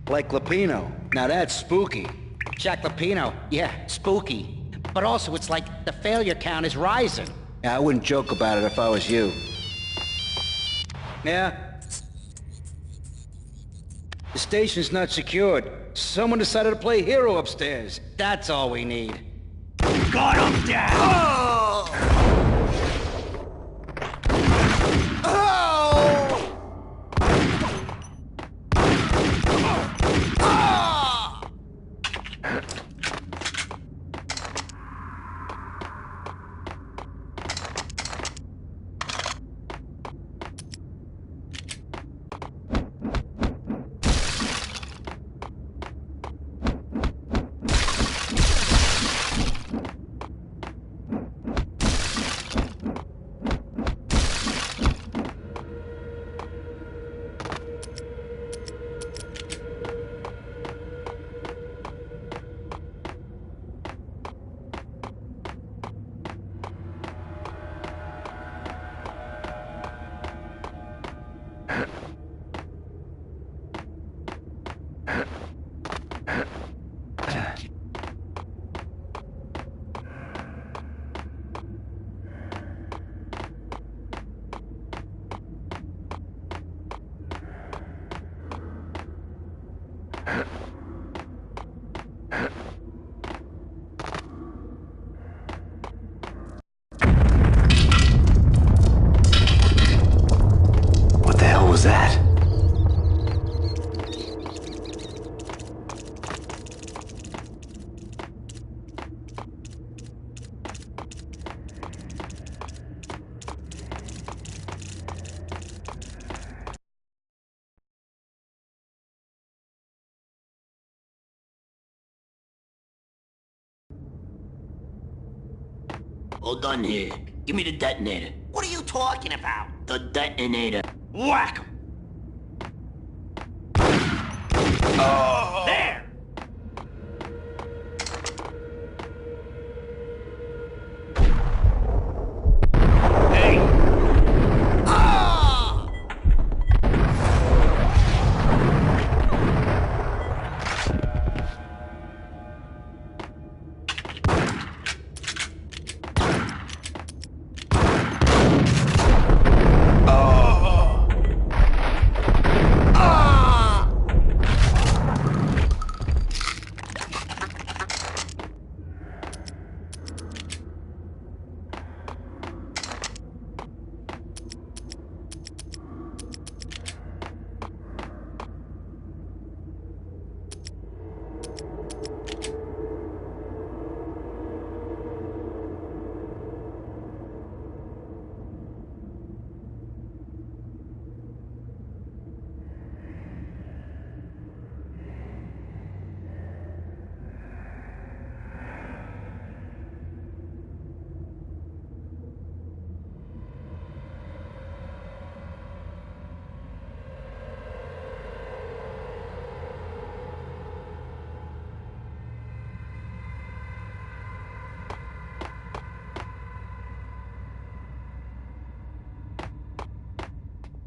Like Lapino. Now that's spooky. Jack Lapino, yeah, spooky. But also, it's like the failure count is rising. Yeah, I wouldn't joke about it if I was you. Yeah? The station's not secured. Someone decided to play hero upstairs. That's all we need. Got him down! Oh! What the hell was that? All done here. Give me the detonator. What are you talking about? The detonator. Whack 'em! Oh! There! Hey! Ah!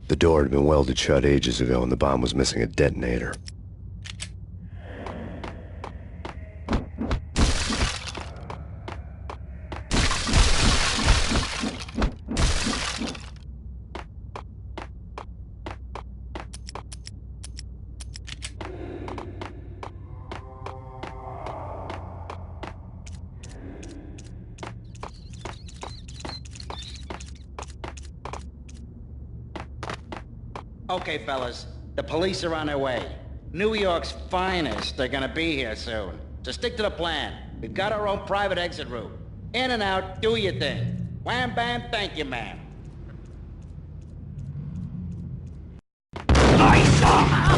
The door had been welded shut ages ago and the bomb was missing a detonator. Okay, fellas. The police are on their way. New York's finest are gonna be here soon. So stick to the plan. We've got our own private exit route. In and out, do your thing. Wham bam, thank you, ma'am. I saw him!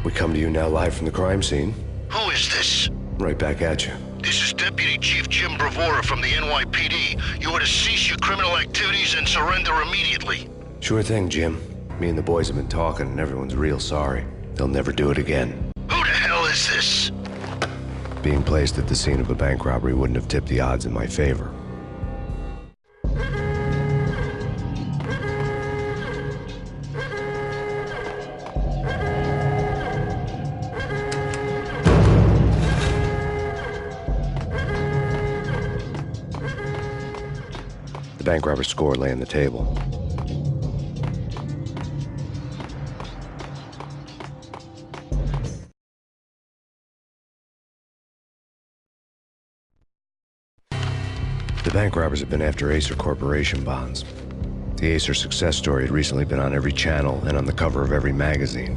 We come to you now live from the crime scene. Who is this? Right back at you. This is Deputy Chief Jim Bravura from the NYPD. You are to cease your criminal activities and surrender immediately. Sure thing, Jim. Me and the boys have been talking and everyone's real sorry. They'll never do it again. Who the hell is this? Being placed at the scene of a bank robbery wouldn't have tipped the odds in my favor. The bank robber's score lay on the table. The bank robbers have been after Acer Corporation bonds. The Acer success story had recently been on every channel and on the cover of every magazine.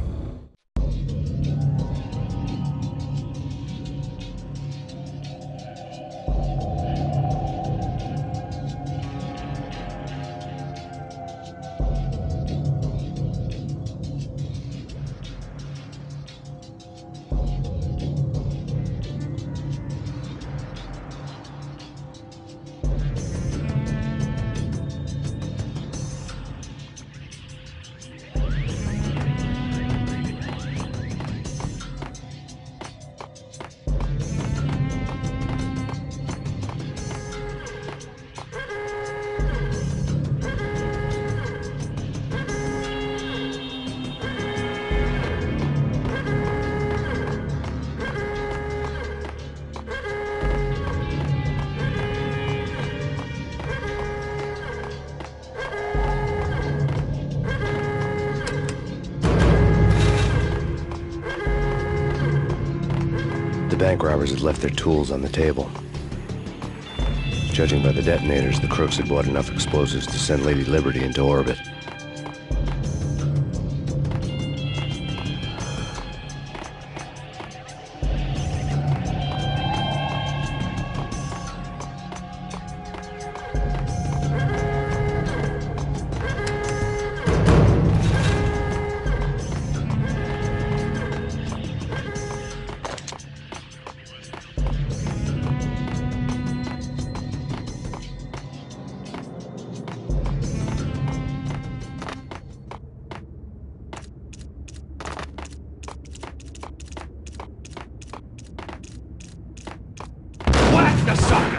The bank robbers had left their tools on the table. Judging by the detonators, the crooks had bought enough explosives to send Lady Liberty into orbit. Whack the sucker!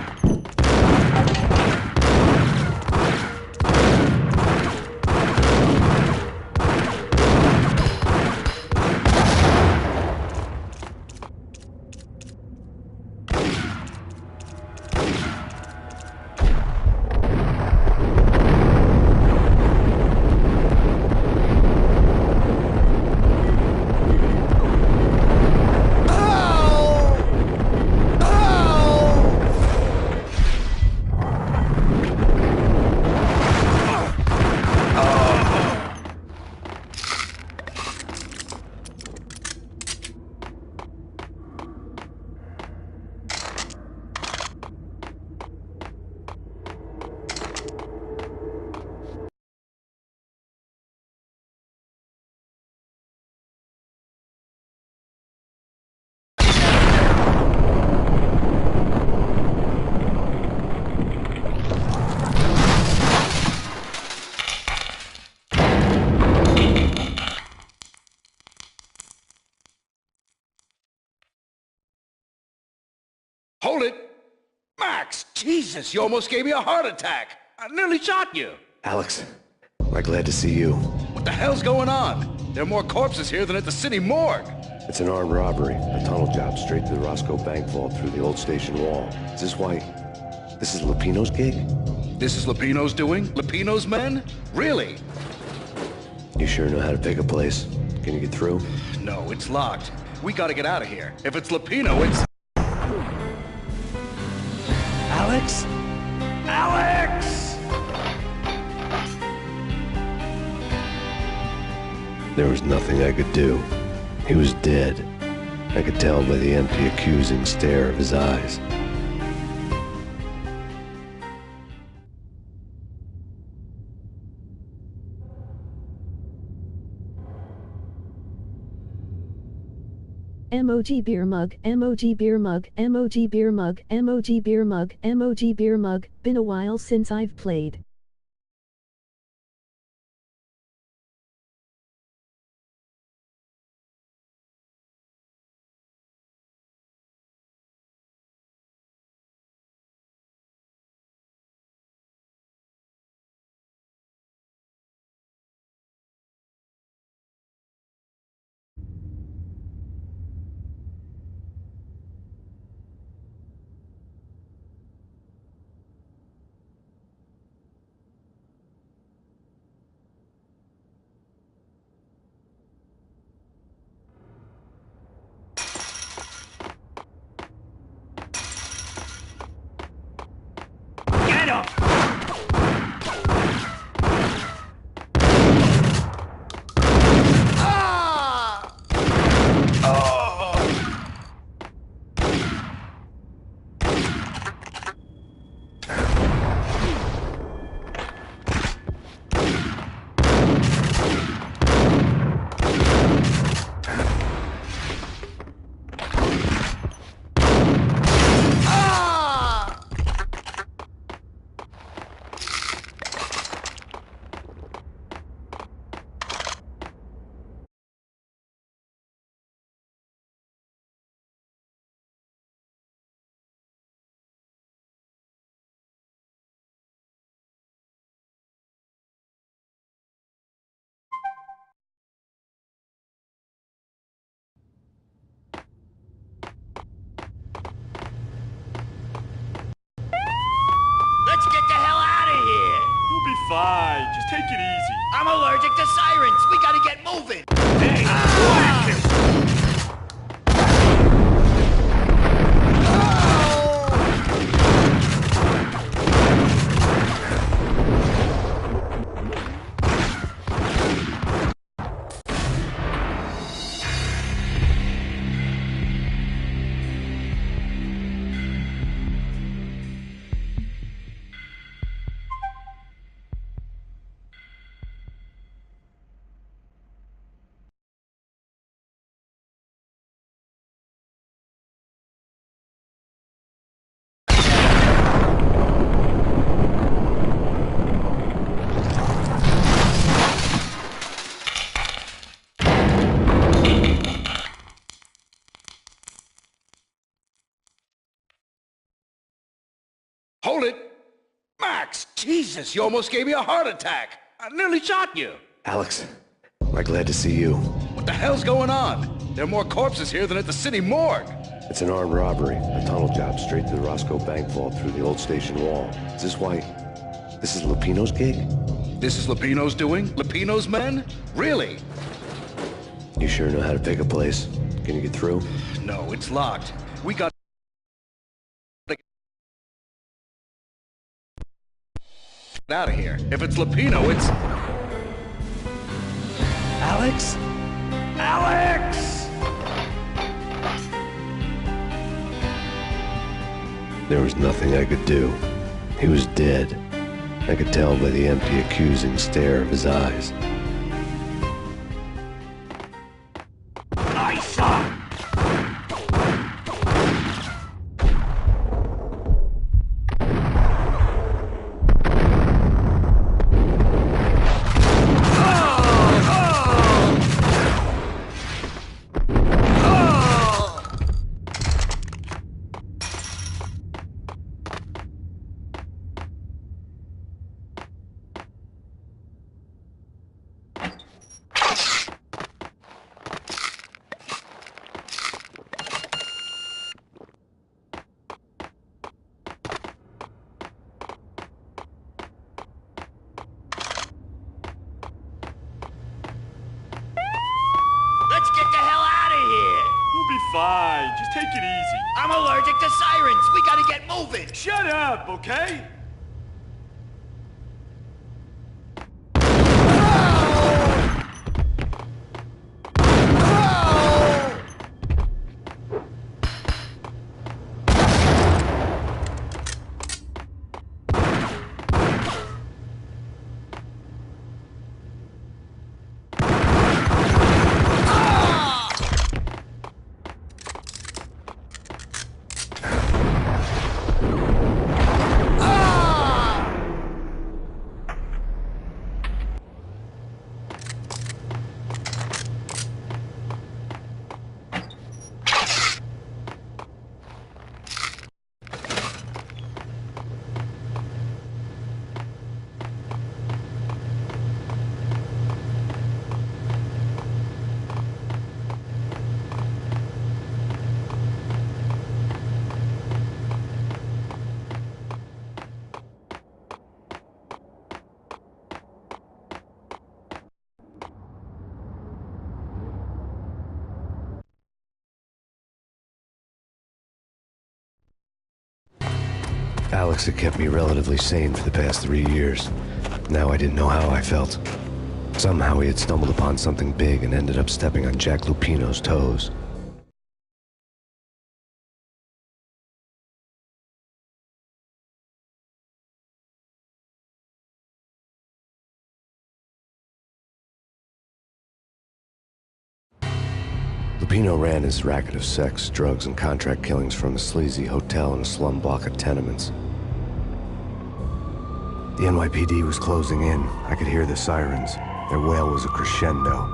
Hold it! Max! Jesus, you almost gave me a heart attack! I nearly shot you! Alex, we're glad to see you. What the hell's going on? There are more corpses here than at the city morgue! It's an armed robbery, a tunnel job straight to the Roscoe Bank vault through the old station wall. Is this why... this is Lupino's gig? This is Lupino's doing? Lupino's men? Really? You sure know how to pick a place. Can you get through? No, it's locked. We gotta get out of here. If it's Lupino, it's... Alex? Alex! There was nothing I could do. He was dead. I could tell by the empty, accusing stare of his eyes. emoji beer mug, emoji beer mug, emoji beer mug, emoji beer mug, emoji beer mug. Been a while since I've played. Get him! Let's get the hell out of here! We'll be fine. Just take it easy. I'm allergic to sirens! We gotta get moving! Hey, whack him! Hold it! Max! Jesus, you almost gave me a heart attack! I nearly shot you! Alex, we're glad to see you. What the hell's going on? There are more corpses here than at the city morgue! It's an armed robbery, a tunnel job straight to the Roscoe Bank vault through the old station wall. Is this why... this is Lupino's gig? This is Lupino's doing? Lupino's men? Really? You sure know how to pick a place? Can you get through? No, it's locked. We got... out of here. If it's Lupino, it's... Alex? Alex! There was nothing I could do. He was dead. I could tell by the empty, accusing stare of his eyes. Nice shot! Let's get the hell out of here! We'll be fine. Just take it easy. I'm allergic to sirens! We gotta get moving! Shut up, okay? Alex had kept me relatively sane for the past 3 years. Now I didn't know how I felt. Somehow he had stumbled upon something big and ended up stepping on Jack Lupino's toes. Lupino ran his racket of sex, drugs, and contract killings from a sleazy hotel in a slum block of tenements. The NYPD was closing in. I could hear the sirens. Their wail was a crescendo.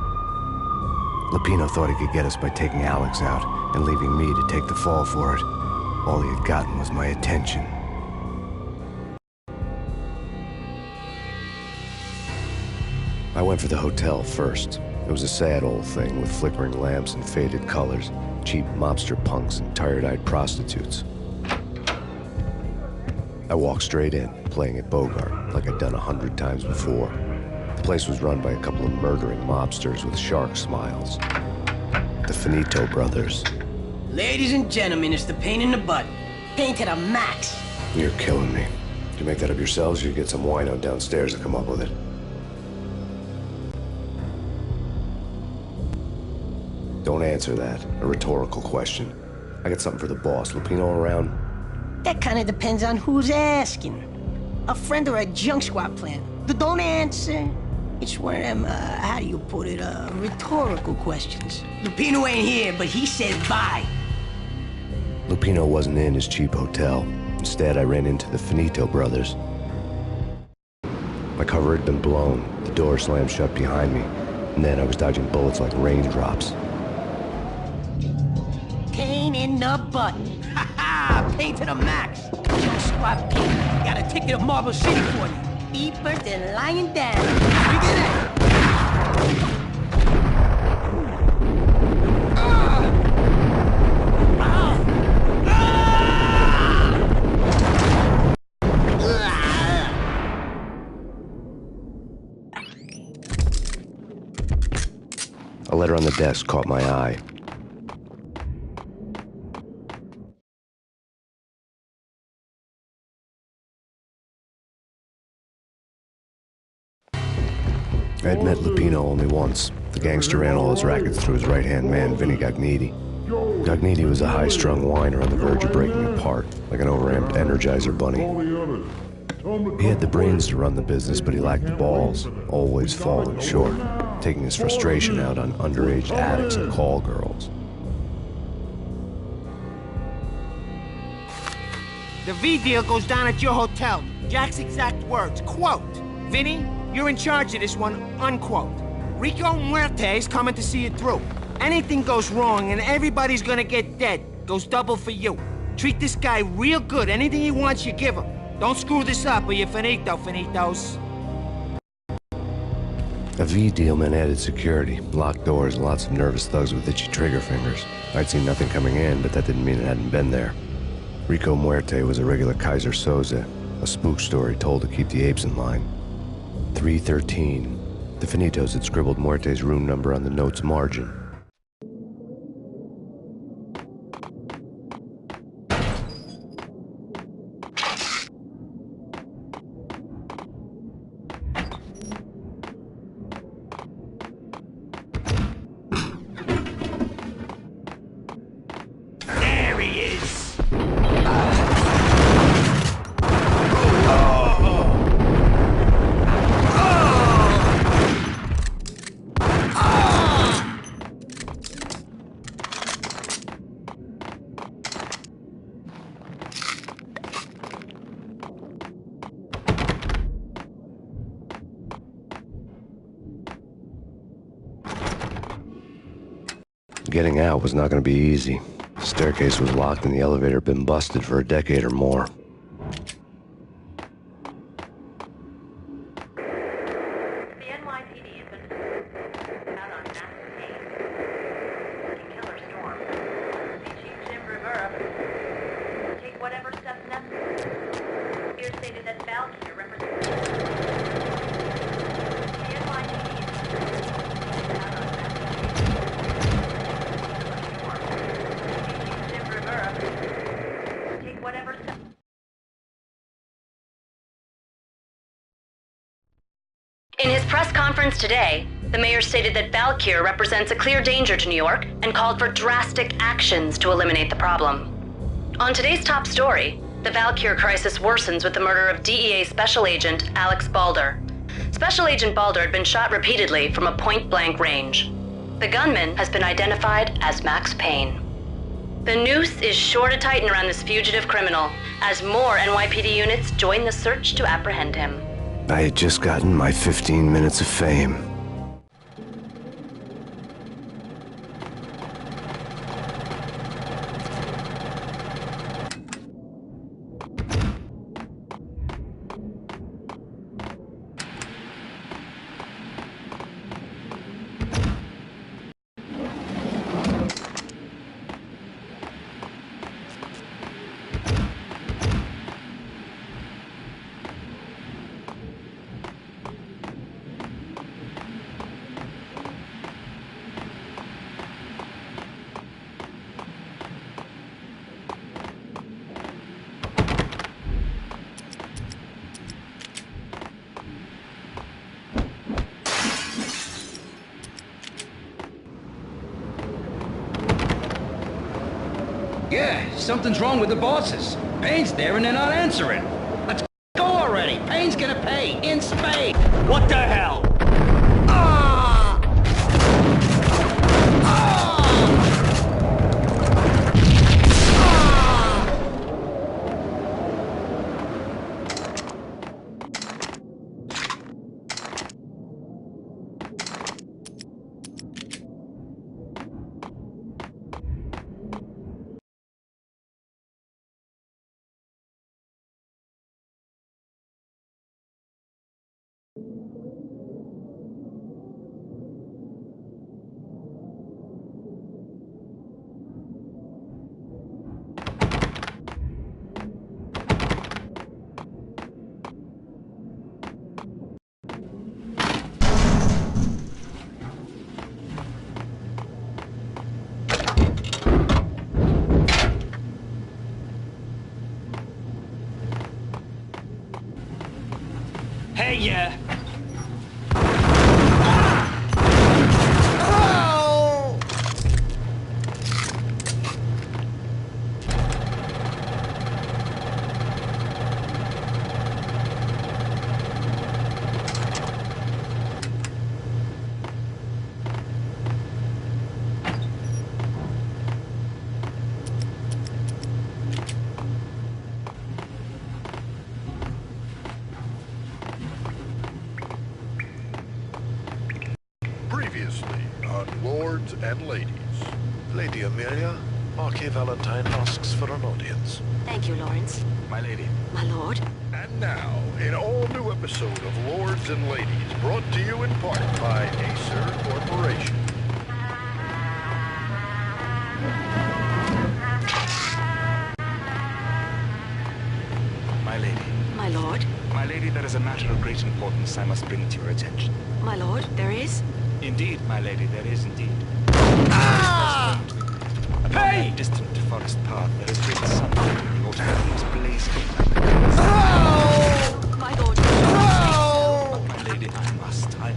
Lupino thought he could get us by taking Alex out and leaving me to take the fall for it. All he had gotten was my attention. I went for the hotel first. It was a sad old thing with flickering lamps and faded colors, cheap mobster punks and tired-eyed prostitutes. I walked straight in, playing at Bogart, like I'd done 100 times before. The place was run by a couple of murdering mobsters with shark smiles. The Finito brothers. Ladies and gentlemen, it's the Payne in the butt. Payne to the max. You're killing me. Did you make that up yourselves, or you get some wino downstairs to come up with it? Don't answer that. A rhetorical question. I got something for the boss. Lupino around? That kind of depends on who's asking. A friend or a junk squad plan. Don't answer. It's one of them, how do you put it, rhetorical questions. Lupino ain't here, but he said bye. Lupino wasn't in his cheap hotel. Instead, I ran into the Finito brothers. My cover had been blown. The door slammed shut behind me. And then I was dodging bullets like raindrops. Payne in the butt. Ha ha! Payne to the max. Junk squad Payne. Got a ticket to Marble City for you. Deeper than lying down. Figure that. A letter on the desk caught my eye. I'd met Lupino only once. The gangster ran all his rackets through his right-hand man, Vinny Gognitti. Gognitti was a high-strung whiner on the verge of breaking apart, like an overamped Energizer bunny. He had the brains to run the business, but he lacked the balls, always falling short, taking his frustration out on underage addicts and call girls. The V deal goes down at your hotel. Jack's exact words, quote, "Vinny, you're in charge of this one," unquote. Rico Muerte's coming to see it through. Anything goes wrong and everybody's gonna get dead. Goes double for you. Treat this guy real good. Anything he wants, you give him. Don't screw this up or you're finito, finitos. A V deal meant added security, locked doors, and lots of nervous thugs with itchy trigger fingers. I'd seen nothing coming in, but that didn't mean it hadn't been there. Rico Muerte was a regular Kaiser Soze, a spook story told to keep the apes in line. 313. The Finitos had scribbled Muerte's room number on the note's margin. There he is! Getting out was not going to be easy. The staircase was locked and the elevator had been busted for a decade or more. The NYPD has been out on massive Payne. Killer storm. See Chief Jim Rivera. Take whatever steps necessary. Here stated that Valkyrie press conference today, the mayor stated that Valkyr represents a clear danger to New York and called for drastic actions to eliminate the problem. On today's top story, the Valkyr crisis worsens with the murder of DEA Special Agent Alex Balder. Special Agent Balder had been shot repeatedly from a point-blank range. The gunman has been identified as Max Payne. The noose is sure to tighten around this fugitive criminal as more NYPD units join the search to apprehend him. I had just gotten my 15 minutes of fame. Yeah, something's wrong with the bosses. Payne's there and they're not answering. Let's go already. Payne's gonna pay in spades. What the hell? Hey, yeah. Previously on Lords and Ladies. Lady Amelia, Marquis Valentine asks for an audience. Thank you, Lawrence. My lady. My lord. And now, an all-new episode of Lords and Ladies, brought to you in part by Acer Corporation. My lady. My lord. My lady, there is a matter of great importance I must bring to your attention. My lord, there is? Indeed, my lady, there is indeed. Hey! A distant forest path, there is great sunlight and the autumn is blazing. My lord, My lady, I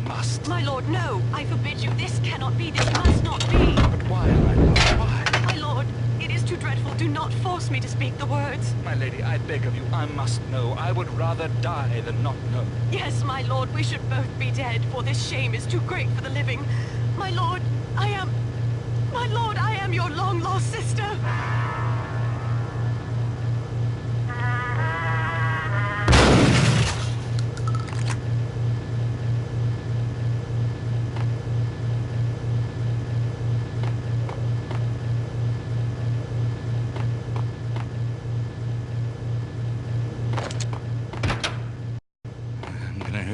must. My lord, no! I forbid you. This cannot be. This must not be. But why, my lord, why? My lord, it is too dreadful. Do not force me to speak the words. My lady, I beg of you, I must know. I would rather die than not know. Yes, my lord, we should both be dead, for this shame is too great for the living. My lord, I am... My lord, I am your long-lost sister.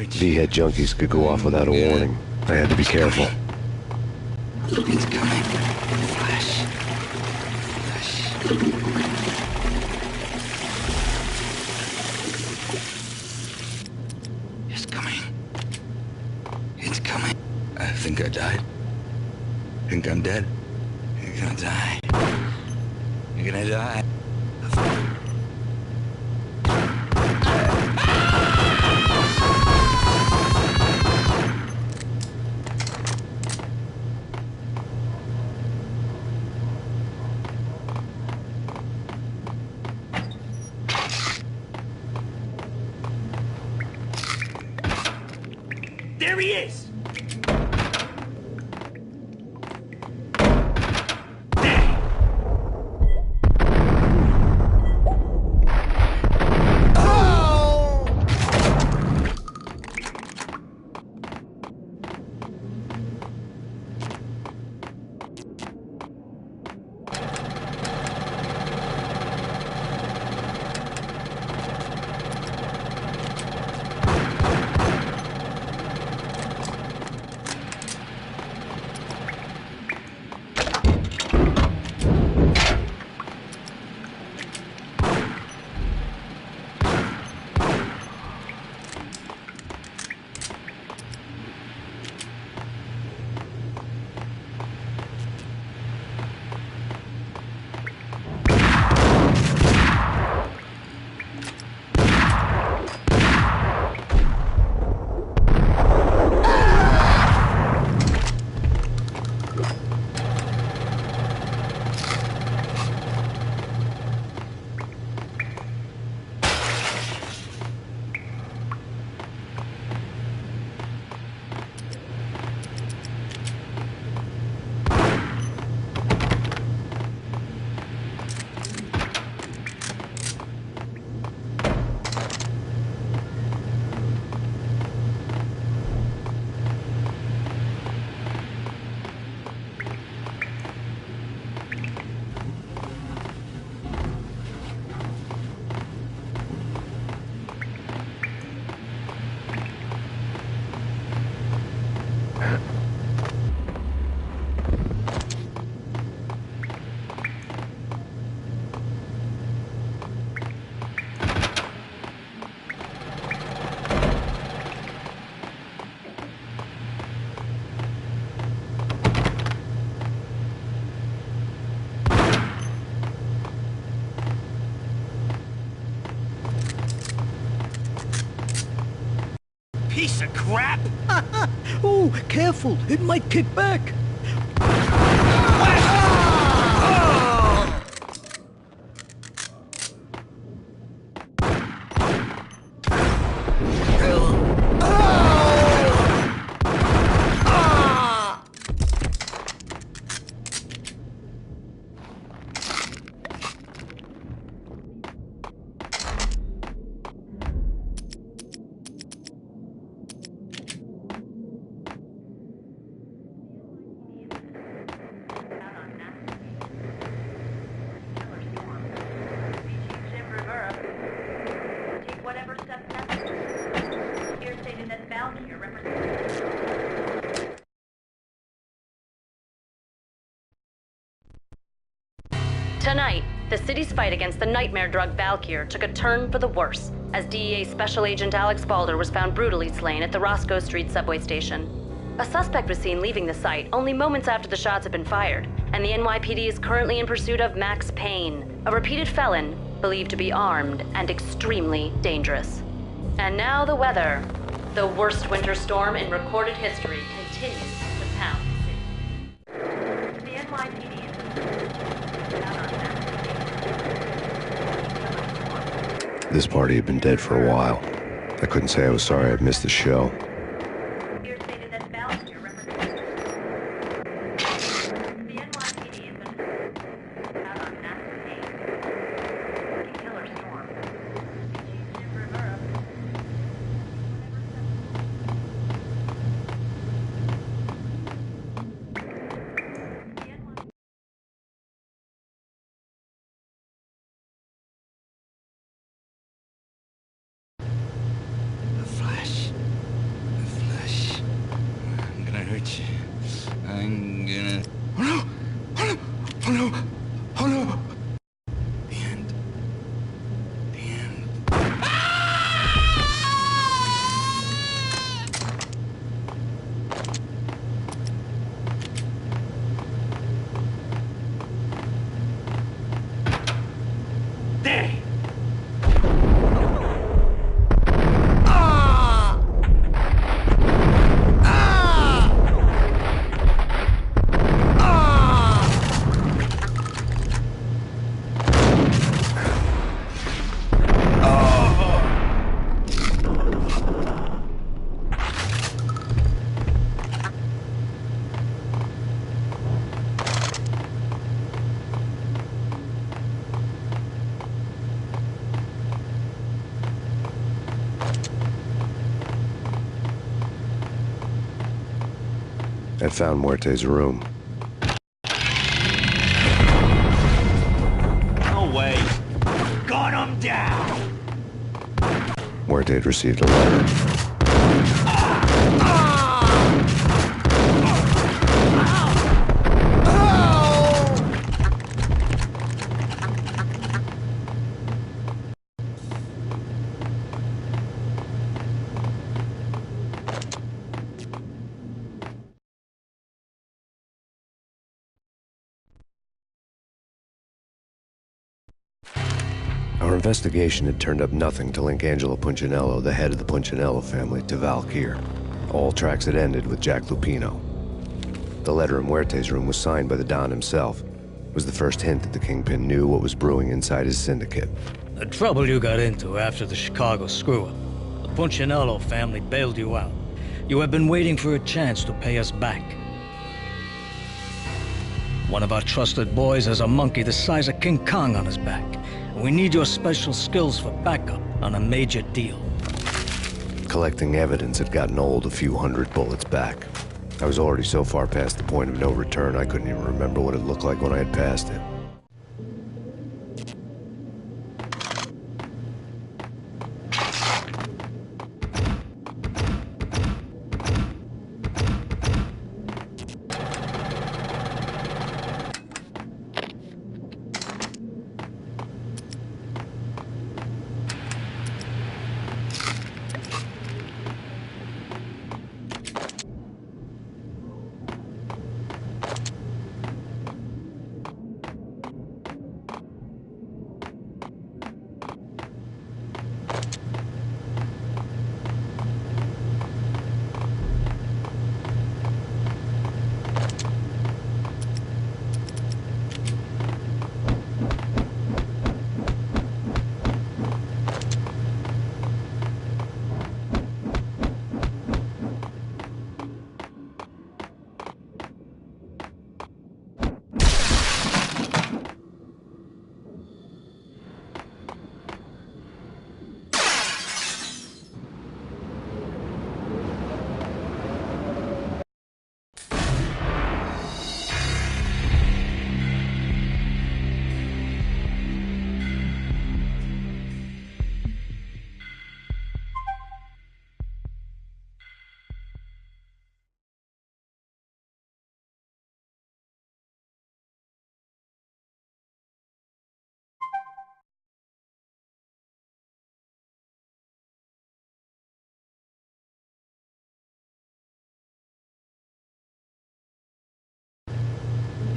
V-head junkies could go off without a warning. I had to be careful. It's coming. Flash. It's coming. It's coming. I think I died. Think I'm dead. You're gonna die. You're gonna die. There he is! Piece of crap! Oh, careful! It might kick back! Tonight, the city's fight against the nightmare drug Valkyr took a turn for the worse, as DEA Special Agent Alex Balder was found brutally slain at the Roscoe Street subway station. A suspect was seen leaving the site only moments after the shots had been fired, and the NYPD is currently in pursuit of Max Payne, a repeated felon believed to be armed and extremely dangerous. And now the weather. The worst winter storm in recorded history continues to pound the city. The NYPD is This party had been dead for a while. I couldn't say I was sorry I'd missed the show. here stated that Valkyr represents the NYPD has been out on Max Payne, killer storm. Chief Rivera. hurt you. I'm gonna... Oh no! Oh no! Oh no! Oh no! The end. The end. There! and found Muerte's room. No way. Gun him down! Muerte had received a letter. Our investigation had turned up nothing to link Angelo Punchinello, the head of the Punchinello family, to Val Kier. All tracks had ended with Jack Lupino. The letter in Muerte's room was signed by the Don himself. It was the first hint that the Kingpin knew what was brewing inside his syndicate. The trouble you got into after the Chicago screw-up. The Punchinello family bailed you out. You have been waiting for a chance to pay us back. One of our trusted boys has a monkey the size of King Kong on his back. We need your special skills for backup on a major deal. Collecting evidence had gotten old a few hundred bullets back. I was already so far past the point of no return, I couldn't even remember what it looked like when I had passed it.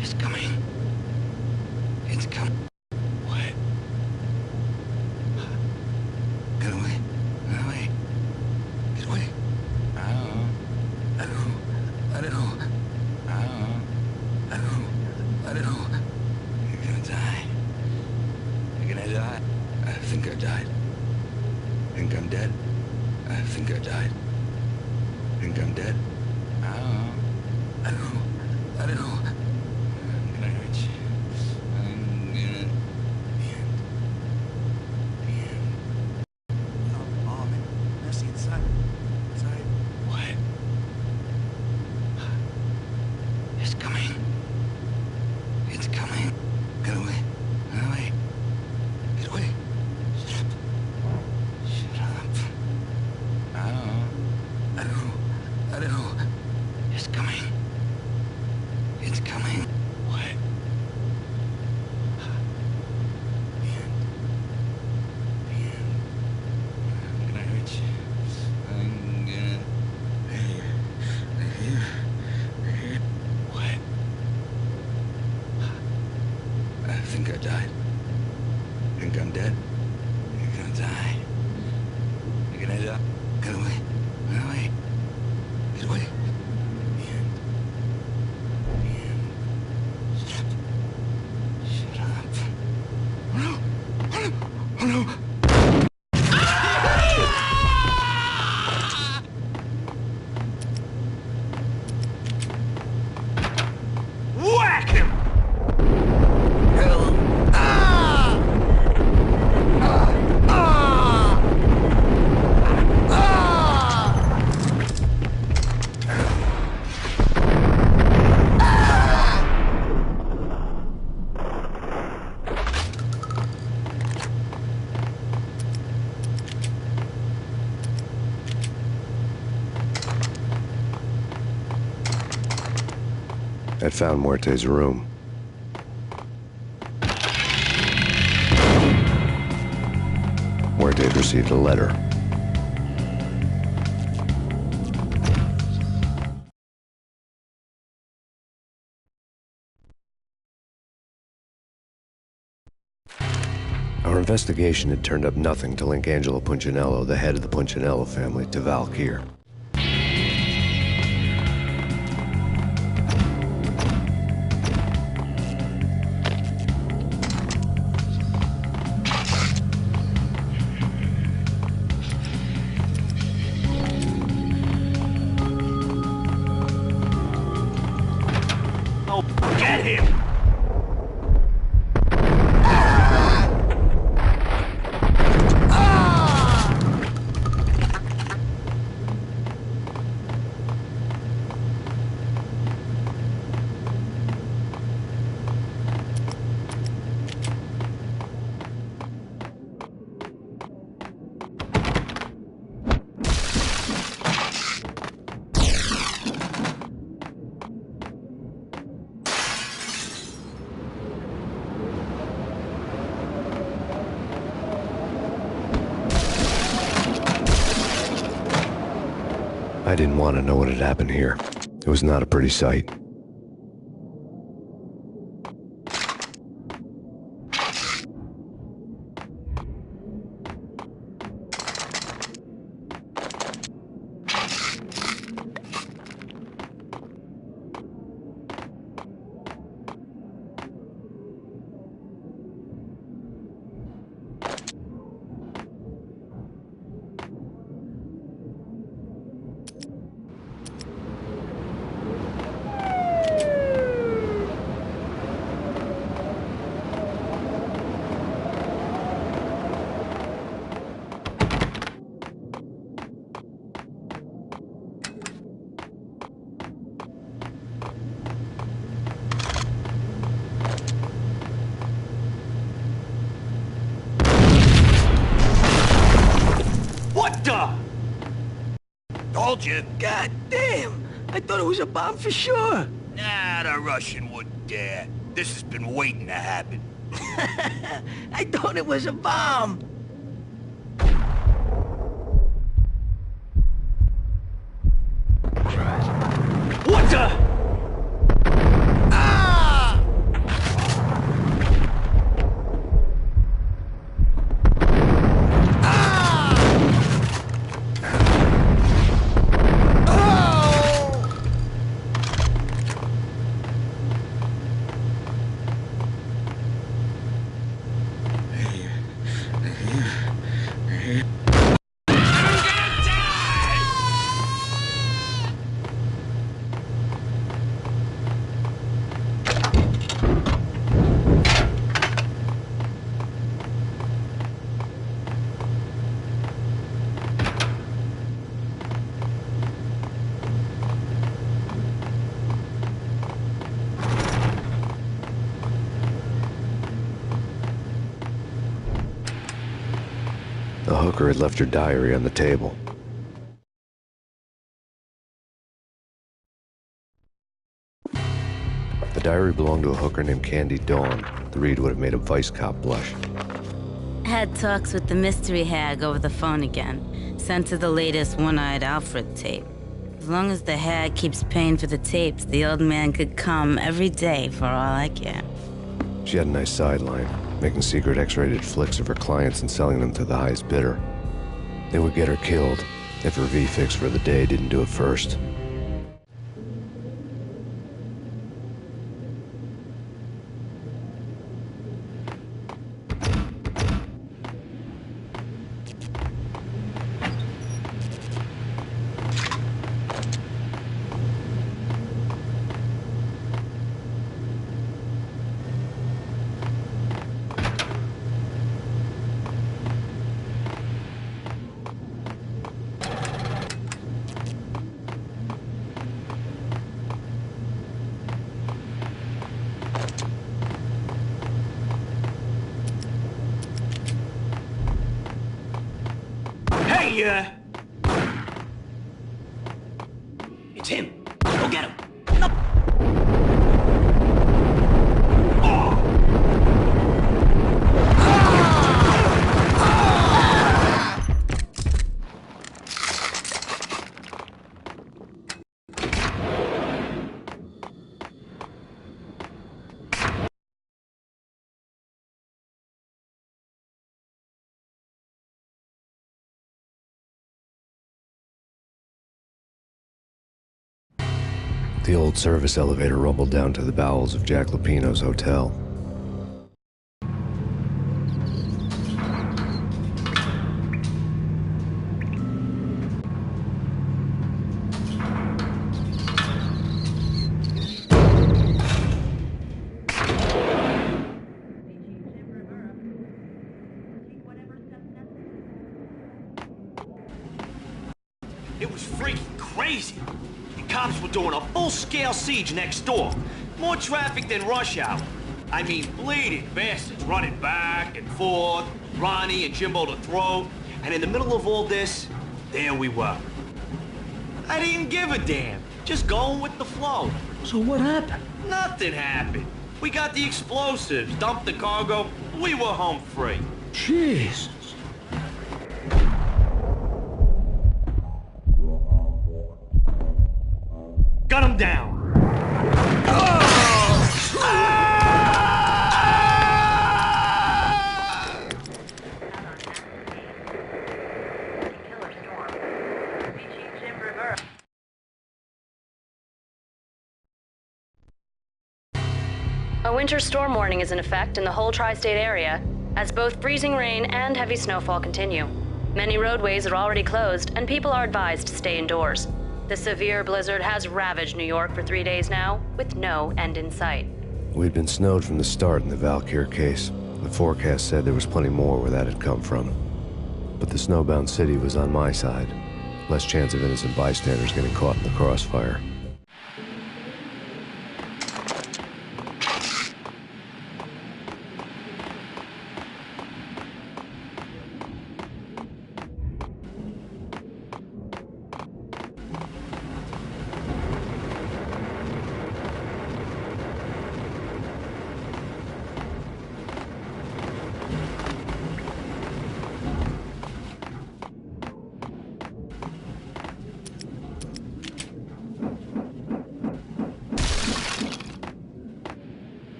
It's coming. It's coming. What? Get away. Get away. Get away. I don't know. I don't know. I don't know. I don't know. I don't know. I don't know. You're gonna die. You're gonna die. I think I died. Think I'm dead. I think I died. Think I'm dead. I don't know. I don't know. I don't know. I'm gonna hurt you. I'm gonna... The end. Oh, man. Mercy, inside. Inside. What? It's coming. It's coming. Get away. Get away. Get away. Shut up. Shut up. I don't know. I don't know. I don't know. It's coming. It's coming. What? The end. The end. I'm gonna hurt you. I'm gonna... What? I think I died. Think I'm dead. You're gonna die. You're gonna die. Get away. Get away. Get away. The end. The end. Shut up. Shut up. Oh no! Oh no! Oh no! Whack him! I'd found Muerte's room. Muerte had received a letter. Our investigation had turned up nothing to link Angelo Punchinello, the head of the Punchinello family, to Val Kier. Get him! I didn't want to know what had happened here. It was not a pretty sight. Told you. God damn! I thought it was a bomb for sure. Nah, the Russian wouldn't dare. This has been waiting to happen. I thought it was a bomb. What the? The hooker had left her diary on the table. The diary belonged to a hooker named Candy Dawn. The read would have made a vice cop blush. Had talks with the mystery hag over the phone again. Sent her the latest One-Eyed Alfred tape. As long as the hag keeps paying for the tapes, the old man could come every day for all I care. She had a nice sideline, making secret X-rated flicks of her clients and selling them to the highest bidder. They would get her killed if her V-fix for the day didn't do it first. It's him. Go get him. No. The old service elevator rumbled down to the bowels of Jack Lupino's hotel. It was freaking crazy. The cops were doing a full-scale siege next door. More traffic than rush hour. I mean, bleeding bastards running back and forth, Ronnie and Jimbo to throw. And in the middle of all this, there we were. I didn't give a damn. Just going with the flow. So what happened? Nothing happened. We got the explosives, dumped the cargo, we were home free. Jesus. Gun him down! A winter storm warning is in effect in the whole tri-state area, as both freezing rain and heavy snowfall continue. Many roadways are already closed, and people are advised to stay indoors. The severe blizzard has ravaged New York for 3 days now, with no end in sight. We'd been snowed from the start in the Valkyr case. The forecast said there was plenty more where that had come from. But the snowbound city was on my side. Less chance of innocent bystanders getting caught in the crossfire.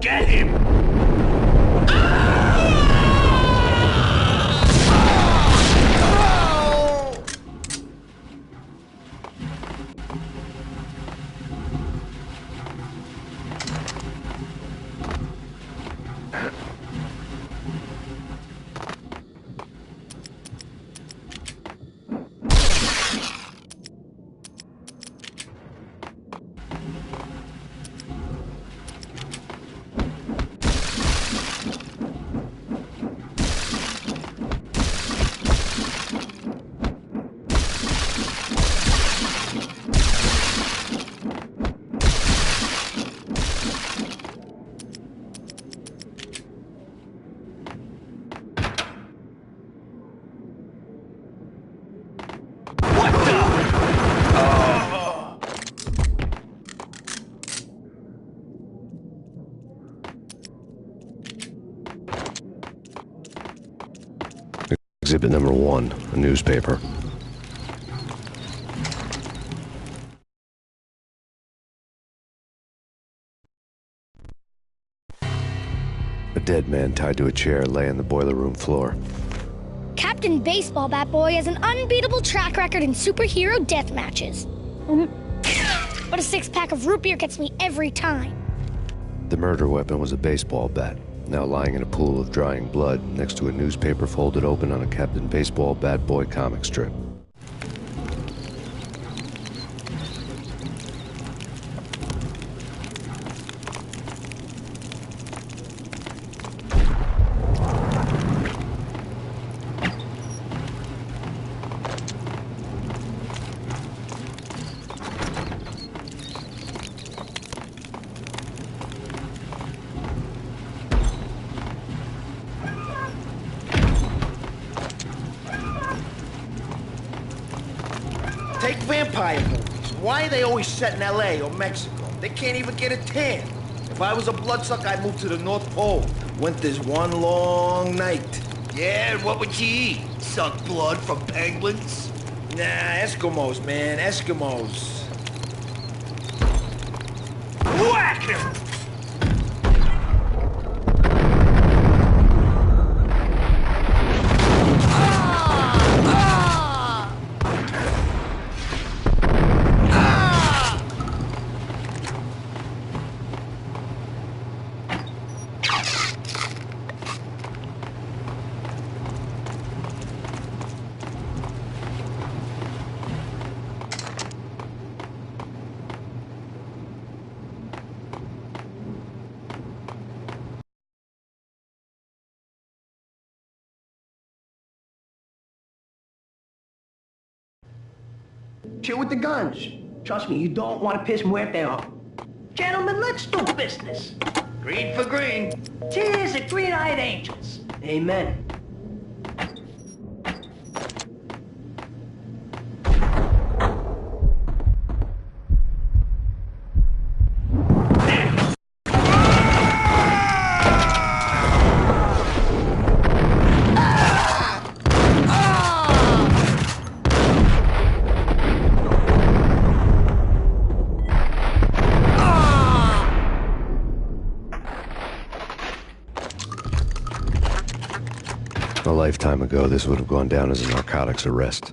Get him! Exhibit number 1, a newspaper. A dead man tied to a chair lay on the boiler room floor. Captain Baseball Bat Boy has an unbeatable track record in superhero death matches. But a 6-pack of root beer gets me every time. The murder weapon was a baseball bat, now lying in a pool of drying blood next to a newspaper folded open on a Captain Baseball Bat Boy comic strip. Take vampire movies. Why are they always set in L.A. or Mexico? They can't even get a tan. If I was a bloodsucker, I'd move to the North Pole. Winter's one long night. Yeah, and what would you eat? Suck blood from penguins? Nah, Eskimos, man, Eskimos. Whack him! Chill with the guns. Trust me, you don't want to piss Muerte off. Gentlemen, let's do business. Green for green. Tears of green-eyed angels. Amen. A lifetime ago, this would have gone down as a narcotics arrest.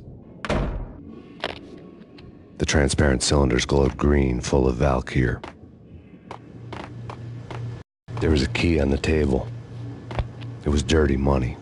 The transparent cylinders glowed green, full of Valkyr. There was a key on the table. It was dirty money.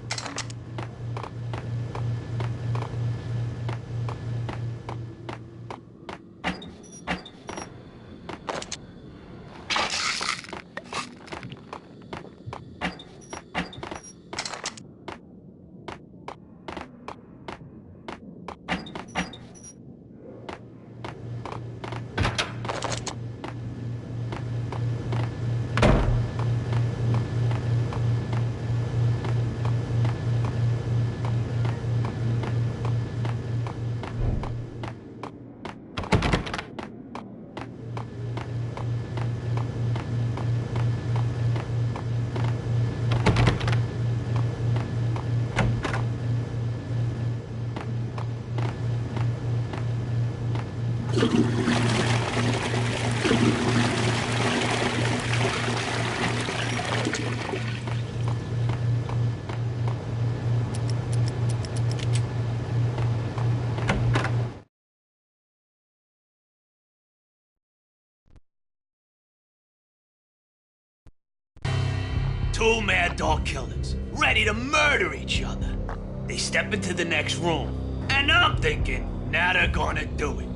Two mad dog killers, ready to murder each other. They step into the next room, and I'm thinking, now they're gonna do it.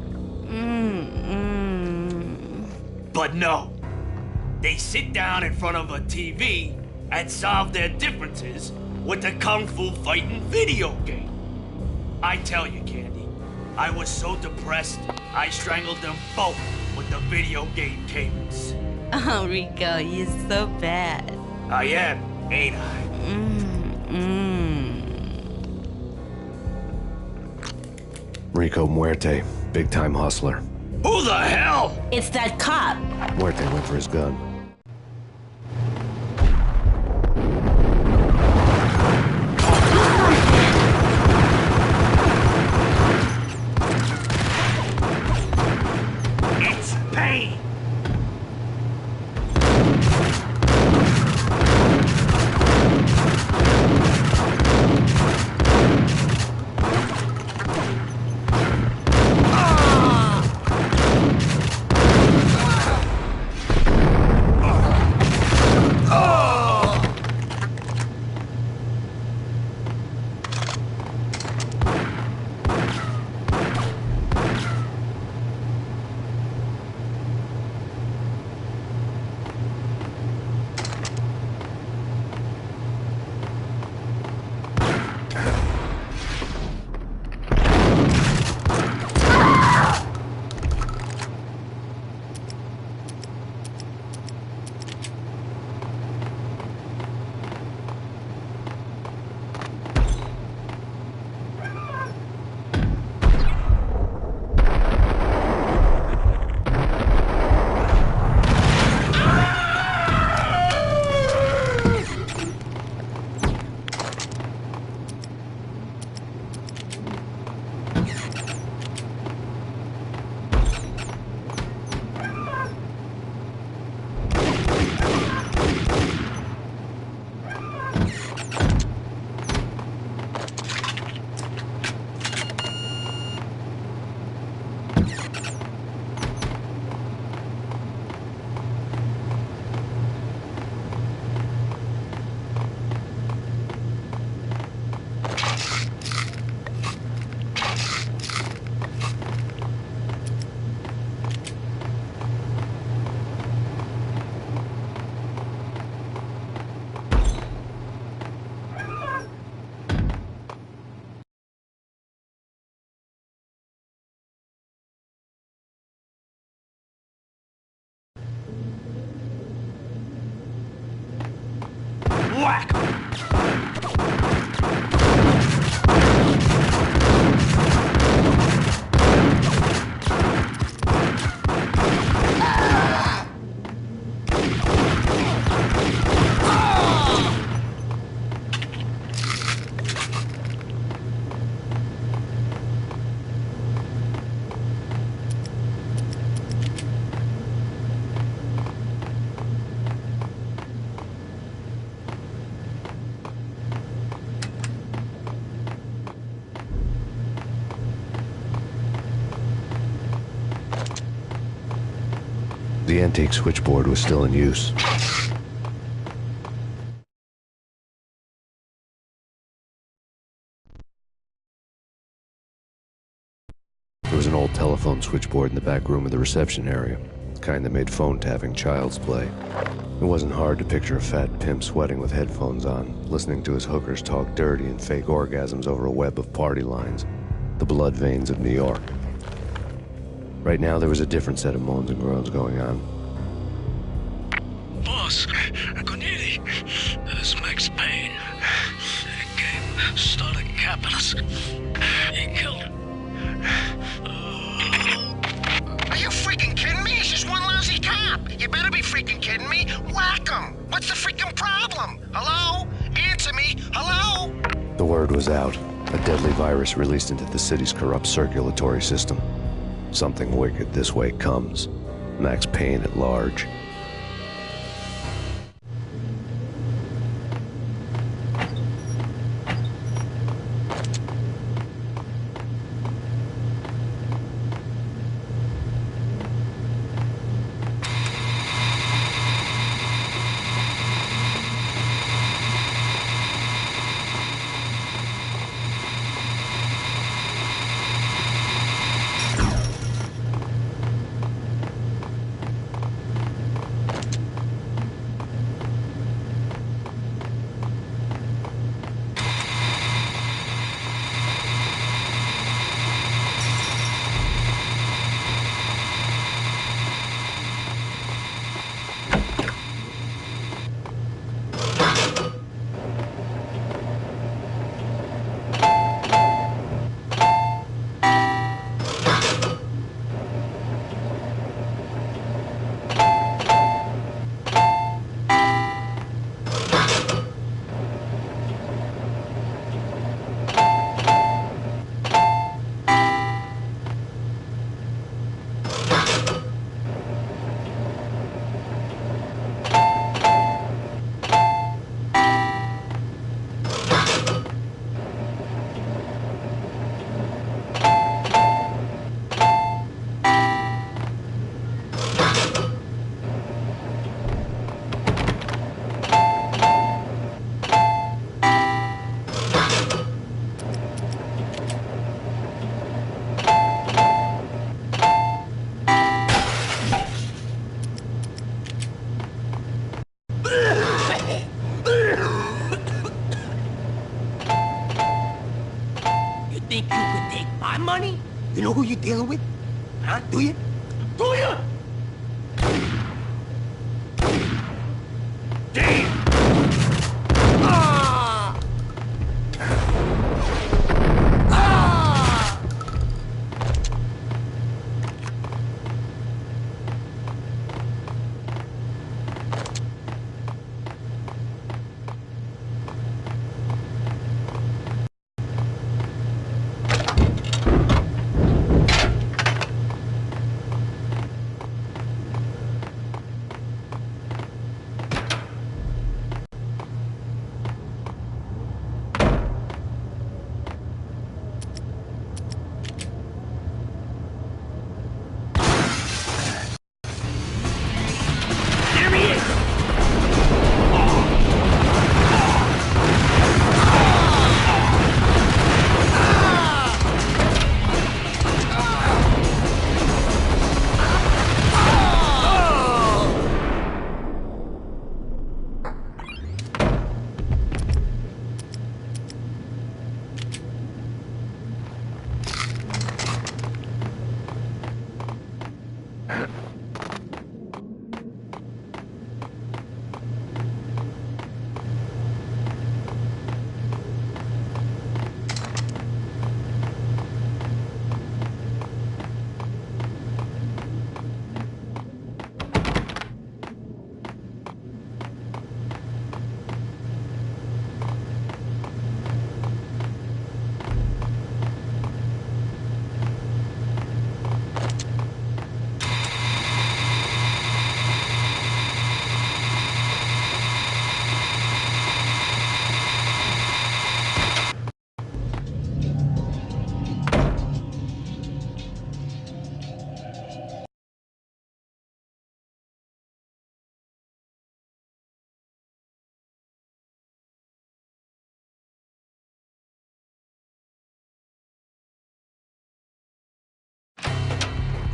But no. They sit down in front of a TV and solve their differences with a kung fu fighting video game. I tell you, Candy, I was so depressed, I strangled them both with the video game cables. Oh, Rico, you're so bad. I am, ain't I? Rico Muerte, big-time hustler. Who the hell? It's that cop. Muerte went for his gun. It's Payne! whack! The antique switchboard was still in use. There was an old telephone switchboard in the back room of the reception area, the kind that made phone tapping child's play. It wasn't hard to picture a fat pimp sweating with headphones on, listening to his hookers talk dirty and fake orgasms over a web of party lines, the blood veins of New York. Right now, there was a different set of moans and groans going on. Boss, good evening. This is Max Payne. The game started capping us. He killed him. Are you freaking kidding me? It's just one lousy cop. You better be freaking kidding me. Whack him. What's the freaking problem? Hello? Answer me. Hello? The word was out. A deadly virus released into the city's corrupt circulatory system. Something wicked this way comes. Max Payne at large. Think you could take my money? You know who you're dealing with? Huh? Do you? Do you? Damn! Ah! Ah!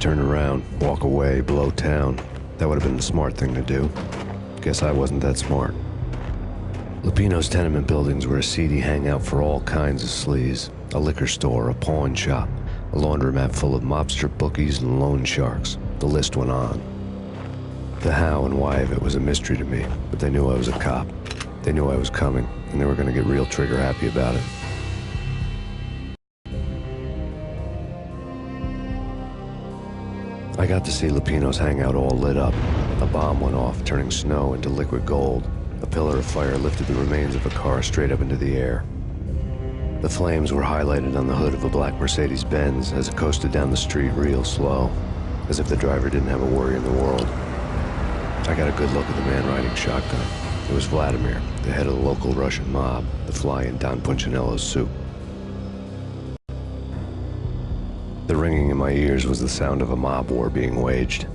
turn around, walk away, blow town. That would have been the smart thing to do. Guess I wasn't that smart. Lupino's tenement buildings were a seedy hangout for all kinds of sleaze. A liquor store, a pawn shop, a laundromat full of mobster bookies and loan sharks. The list went on. The how and why of it was a mystery to me, but they knew I was a cop. They knew I was coming, and they were going to get real trigger happy about it. I got to see Lupino's hangout all lit up. A bomb went off, turning snow into liquid gold. A pillar of fire lifted the remains of a car straight up into the air. The flames were highlighted on the hood of a black Mercedes-Benz as it coasted down the street real slow, as if the driver didn't have a worry in the world. I got a good look at the man riding shotgun. It was Vladimir, the head of the local Russian mob, the fly in Don Punchinello's soup. The ringing in my ears was the sound of a mob war being waged.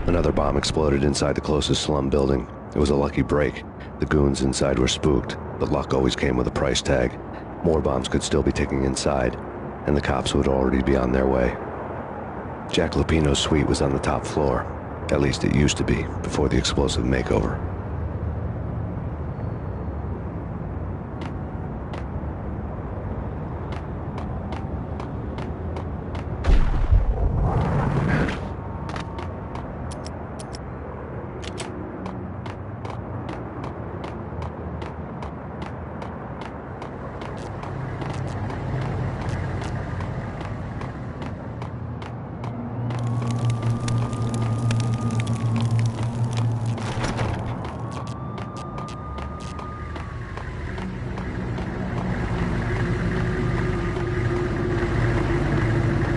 Another bomb exploded inside the closest slum building. It was a lucky break. The goons inside were spooked, but luck always came with a price tag. More bombs could still be ticking inside, and the cops would already be on their way. Jack Lupino's suite was on the top floor. At least it used to be, before the explosive makeover.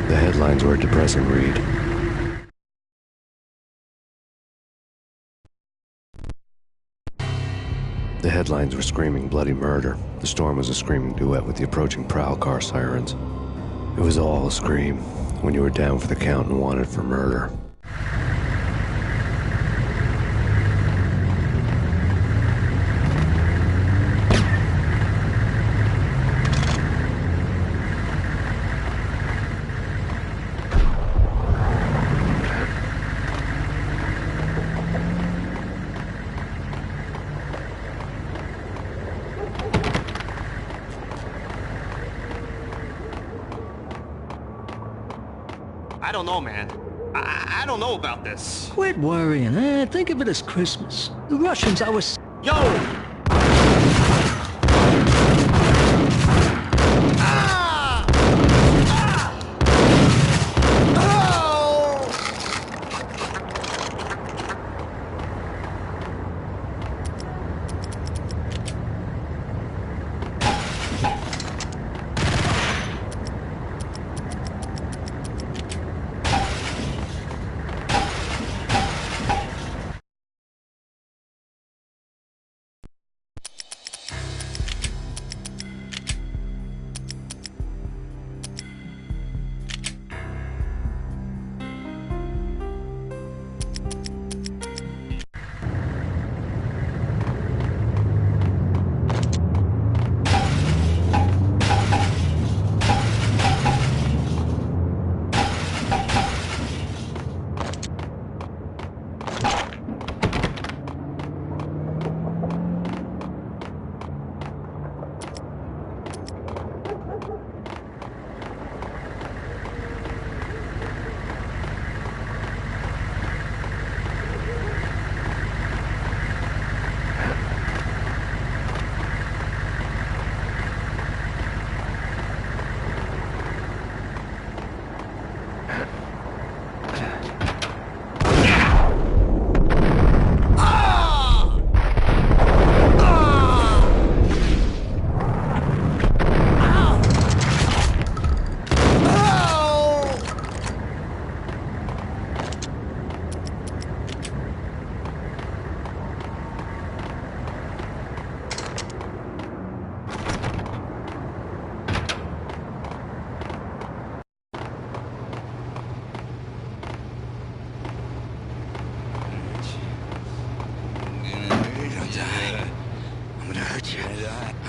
The headlines were a depressing read. The headlines were screaming bloody murder. The storm was a screaming duet with the approaching prowl car sirens. It was all a scream when you were down for the count and wanted for murder. I don't know, man. I don't know about this. Quit worrying, eh? Think of it as Christmas. The Russians, Yo!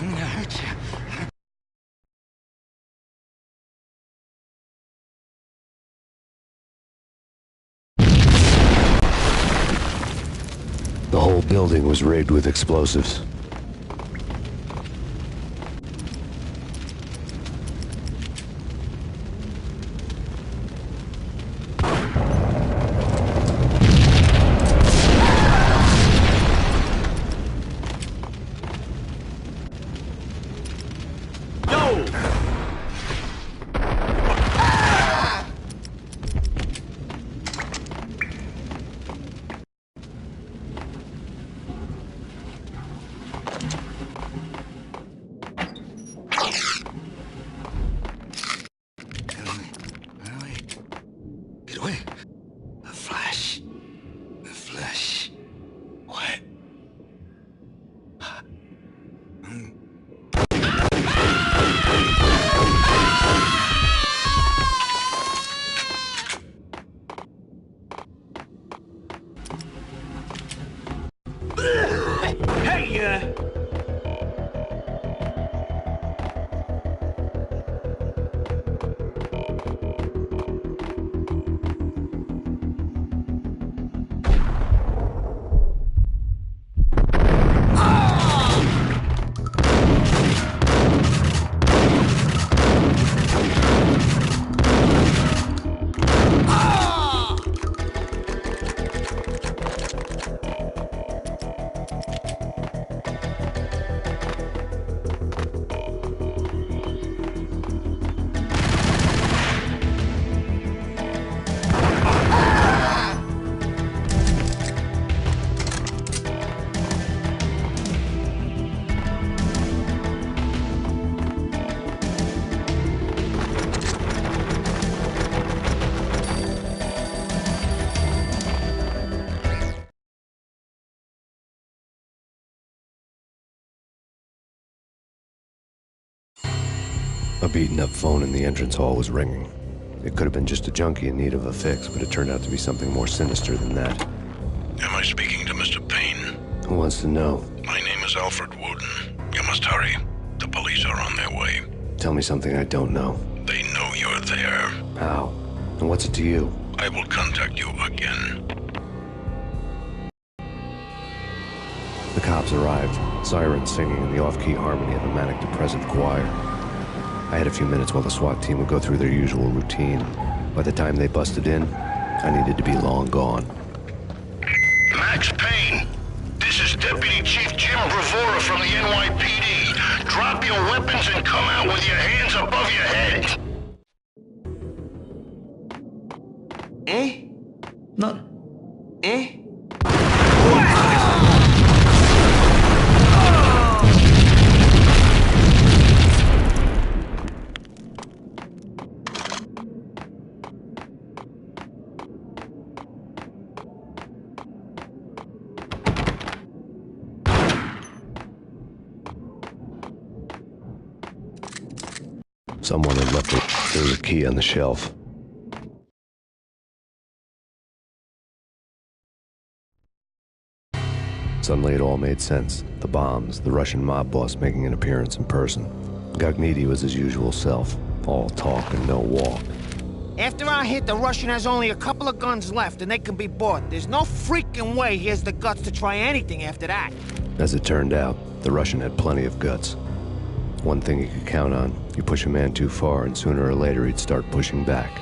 I'm gonna hurt you. The whole building was rigged with explosives. Get away. A flash. A flash. What? Hey, A beaten-up phone in the entrance hall was ringing. It could have been just a junkie in need of a fix, but it turned out to be something more sinister than that. Am I speaking to Mr. Payne? Who wants to know? My name is Alfred Woden. You must hurry. The police are on their way. Tell me something I don't know. They know you're there. How? And what's it to you? I will contact you again. The cops arrived, sirens singing in the off-key harmony of a manic-depressive choir. I had a few minutes while the SWAT team would go through their usual routine. By the time they busted in, I needed to be long gone. Max Payne, this is Deputy Chief Jim Bravura from the NYPD. Drop your weapons and come out with your hands above your head. Eh? Not... Eh? Someone had left it. There was a key on the shelf. Suddenly it all made sense. The bombs, the Russian mob boss making an appearance in person. Gagnidi was his usual self. All talk and no walk. After our hit, the Russian has only a couple of guns left, and they can be bought. There's no freaking way he has the guts to try anything after that. As it turned out, the Russian had plenty of guts. One thing you could count on, you push a man too far and sooner or later he'd start pushing back.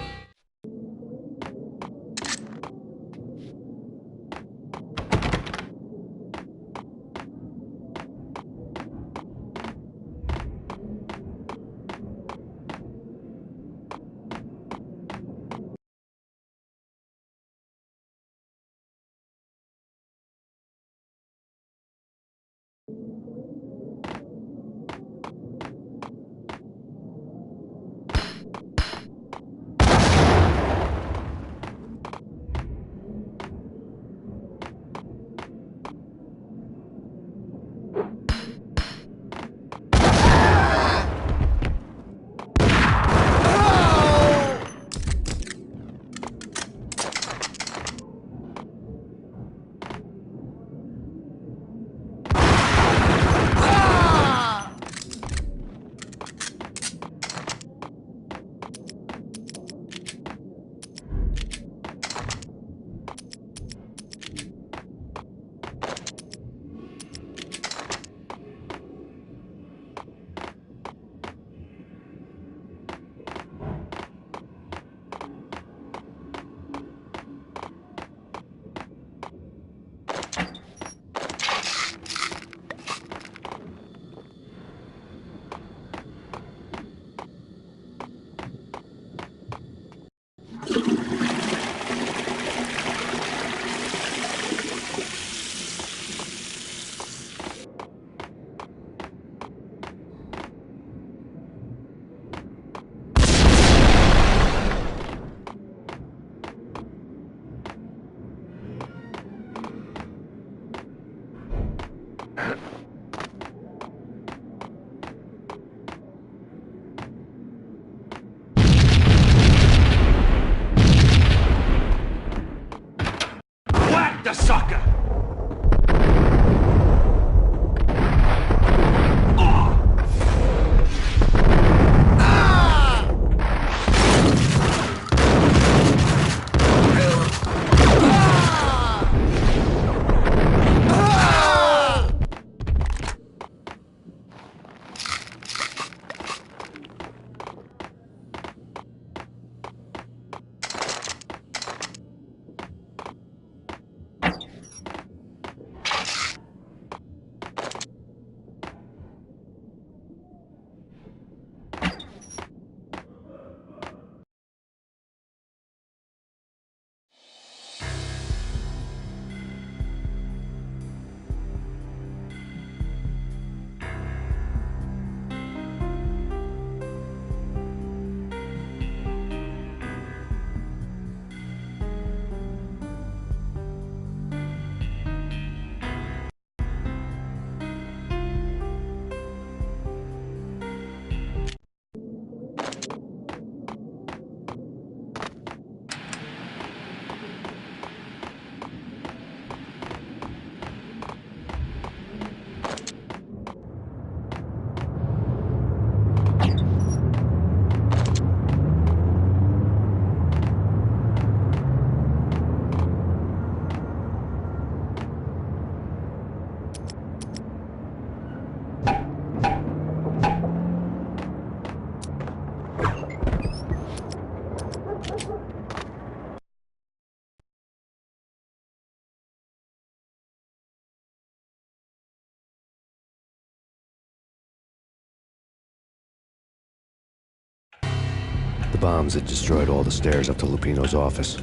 The bombs had destroyed all the stairs up to Lupino's office.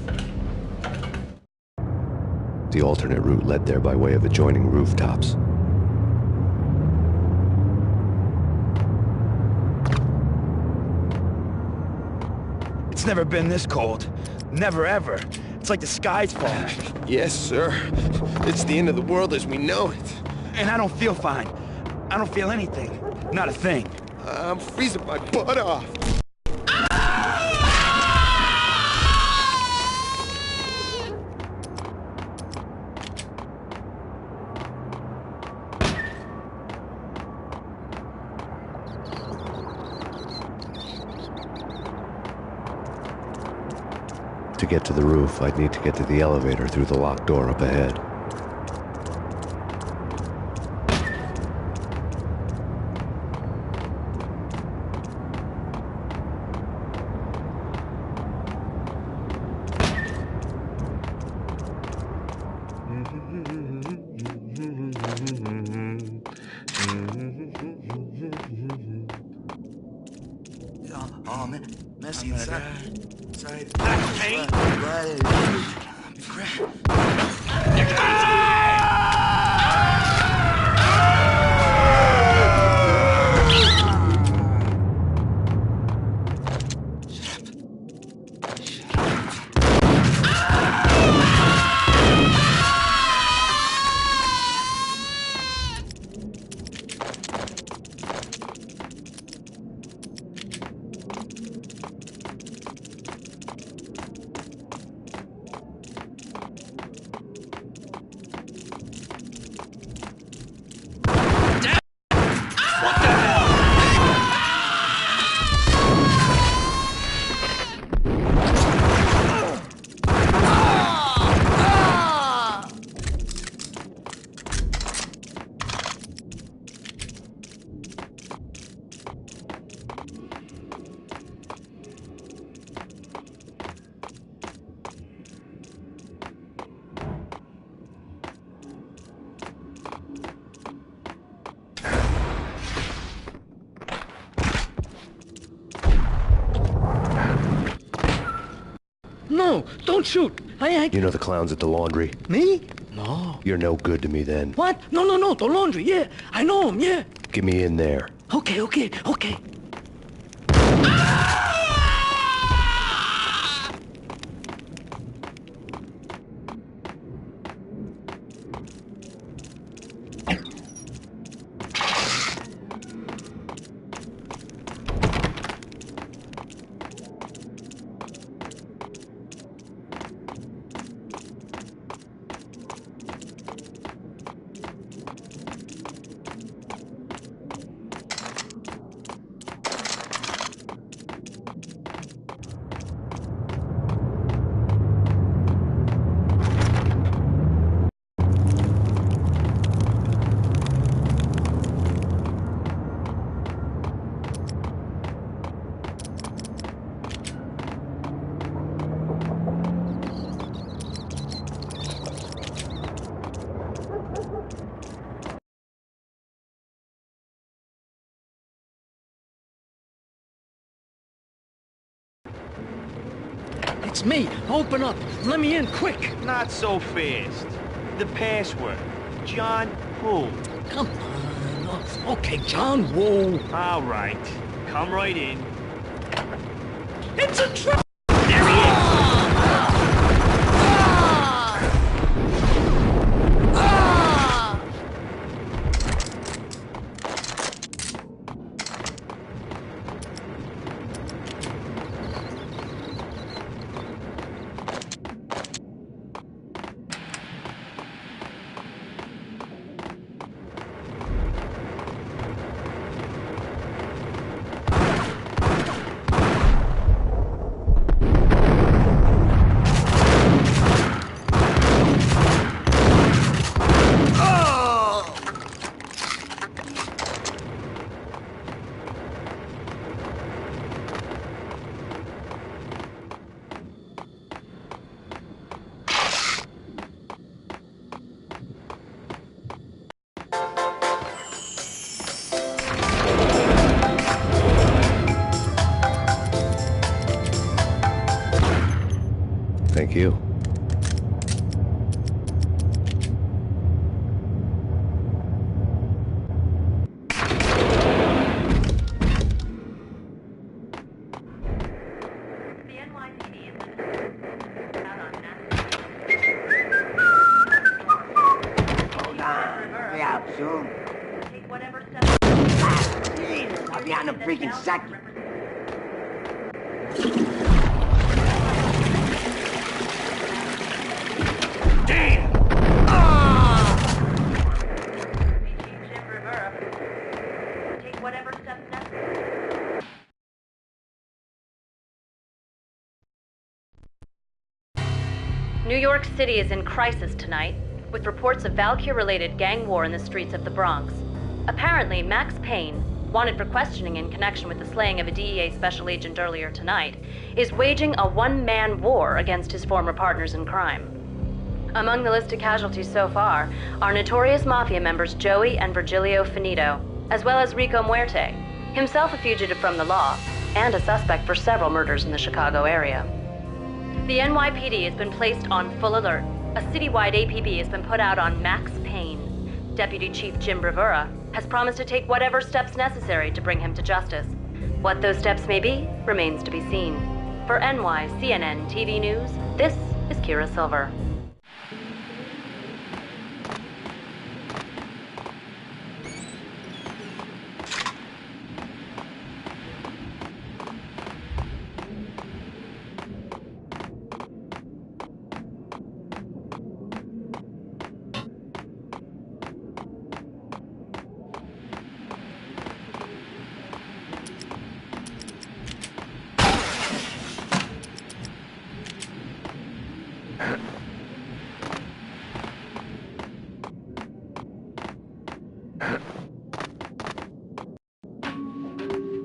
The alternate route led there by way of adjoining rooftops. It's never been this cold. Never ever. It's like the sky's falling. Yes, sir. It's the end of the world as we know it. And I don't feel fine. I don't feel anything. Not a thing. I'm freezing my butt off. To get to the roof, I'd need to get to the elevator through the locked door up ahead. Messy inside. Payne? No, don't shoot. I ain't... You know the clowns at the laundry? Me? No. You're no good to me then. What? No, the laundry, yeah. I know him, yeah. Get me in there. Okay. It's me. Open up. Let me in, quick. Not so fast. The password. John who? Come on. Okay, John Woo. All right. Come right in. It's a trap. There he is! soon. Take whatever steps... Jesus, I'll be on the freaking second. Damn! Jim Rivera. Take whatever steps necessary. New York City is in crisis tonight, with reports of Valkyr-related gang war in the streets of the Bronx. Apparently, Max Payne, wanted for questioning in connection with the slaying of a DEA special agent earlier tonight, is waging a one-man war against his former partners in crime. Among the listed casualties so far are notorious mafia members Joey and Virgilio Finito, as well as Rico Muerte, himself a fugitive from the law, and a suspect for several murders in the Chicago area. The NYPD has been placed on full alert. A citywide APB has been put out on Max Payne. Deputy Chief Jim Rivera has promised to take whatever steps necessary to bring him to justice. What those steps may be remains to be seen. For NYCNN TV News, this is Kira Silver.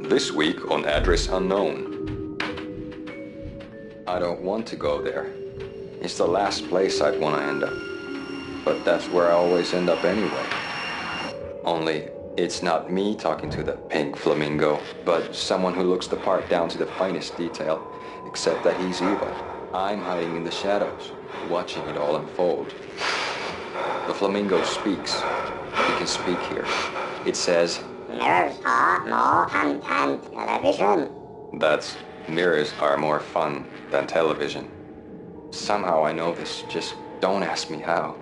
This week on Address Unknown. I don't want to go there. It's the last place I'd want to end up. But that's where I always end up anyway. Only, it's not me talking to the pink flamingo, but someone who looks the part down to the finest detail, except that he's evil. I'm hiding in the shadows, watching it all unfold. The flamingo speaks. He can speak here. It says, "Mirrors are more fun than television." That's, mirrors are more fun than television. Somehow I know this, just don't ask me how.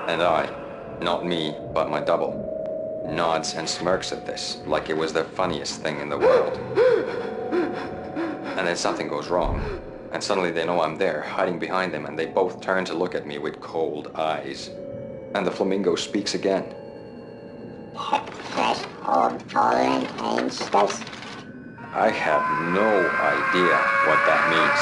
And I, not me, but my double, nods and smirks at this like it was the funniest thing in the world. And then something goes wrong, and suddenly they know I'm there, hiding behind them, and they both turn to look at me with cold eyes. And the flamingo speaks again. Threshold tolerant angels. I have no idea what that means.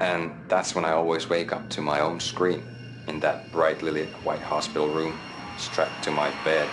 And that's when I always wake up to my own scream, in that brightly lit white hospital room, strapped to my bed.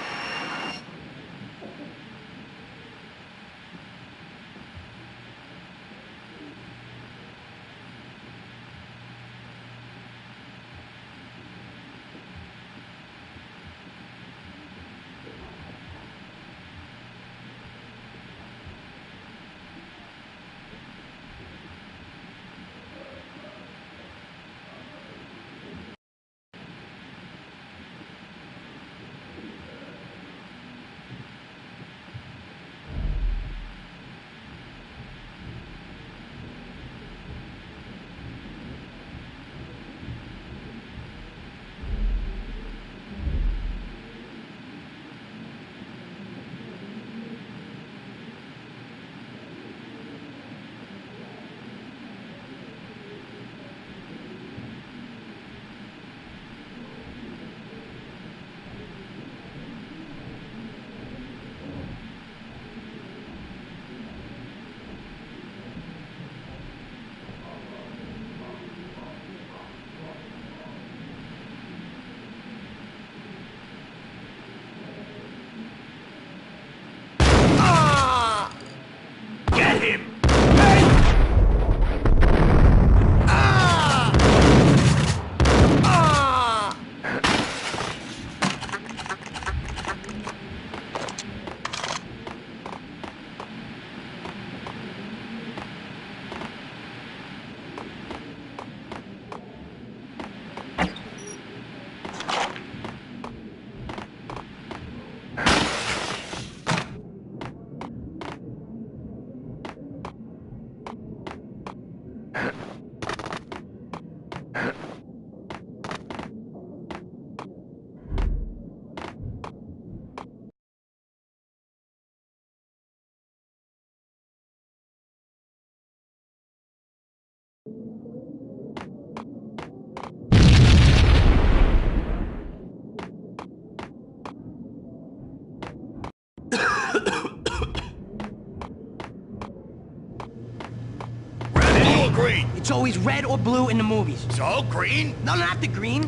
green? It's always red or blue in the movies. So, green? No, not the green.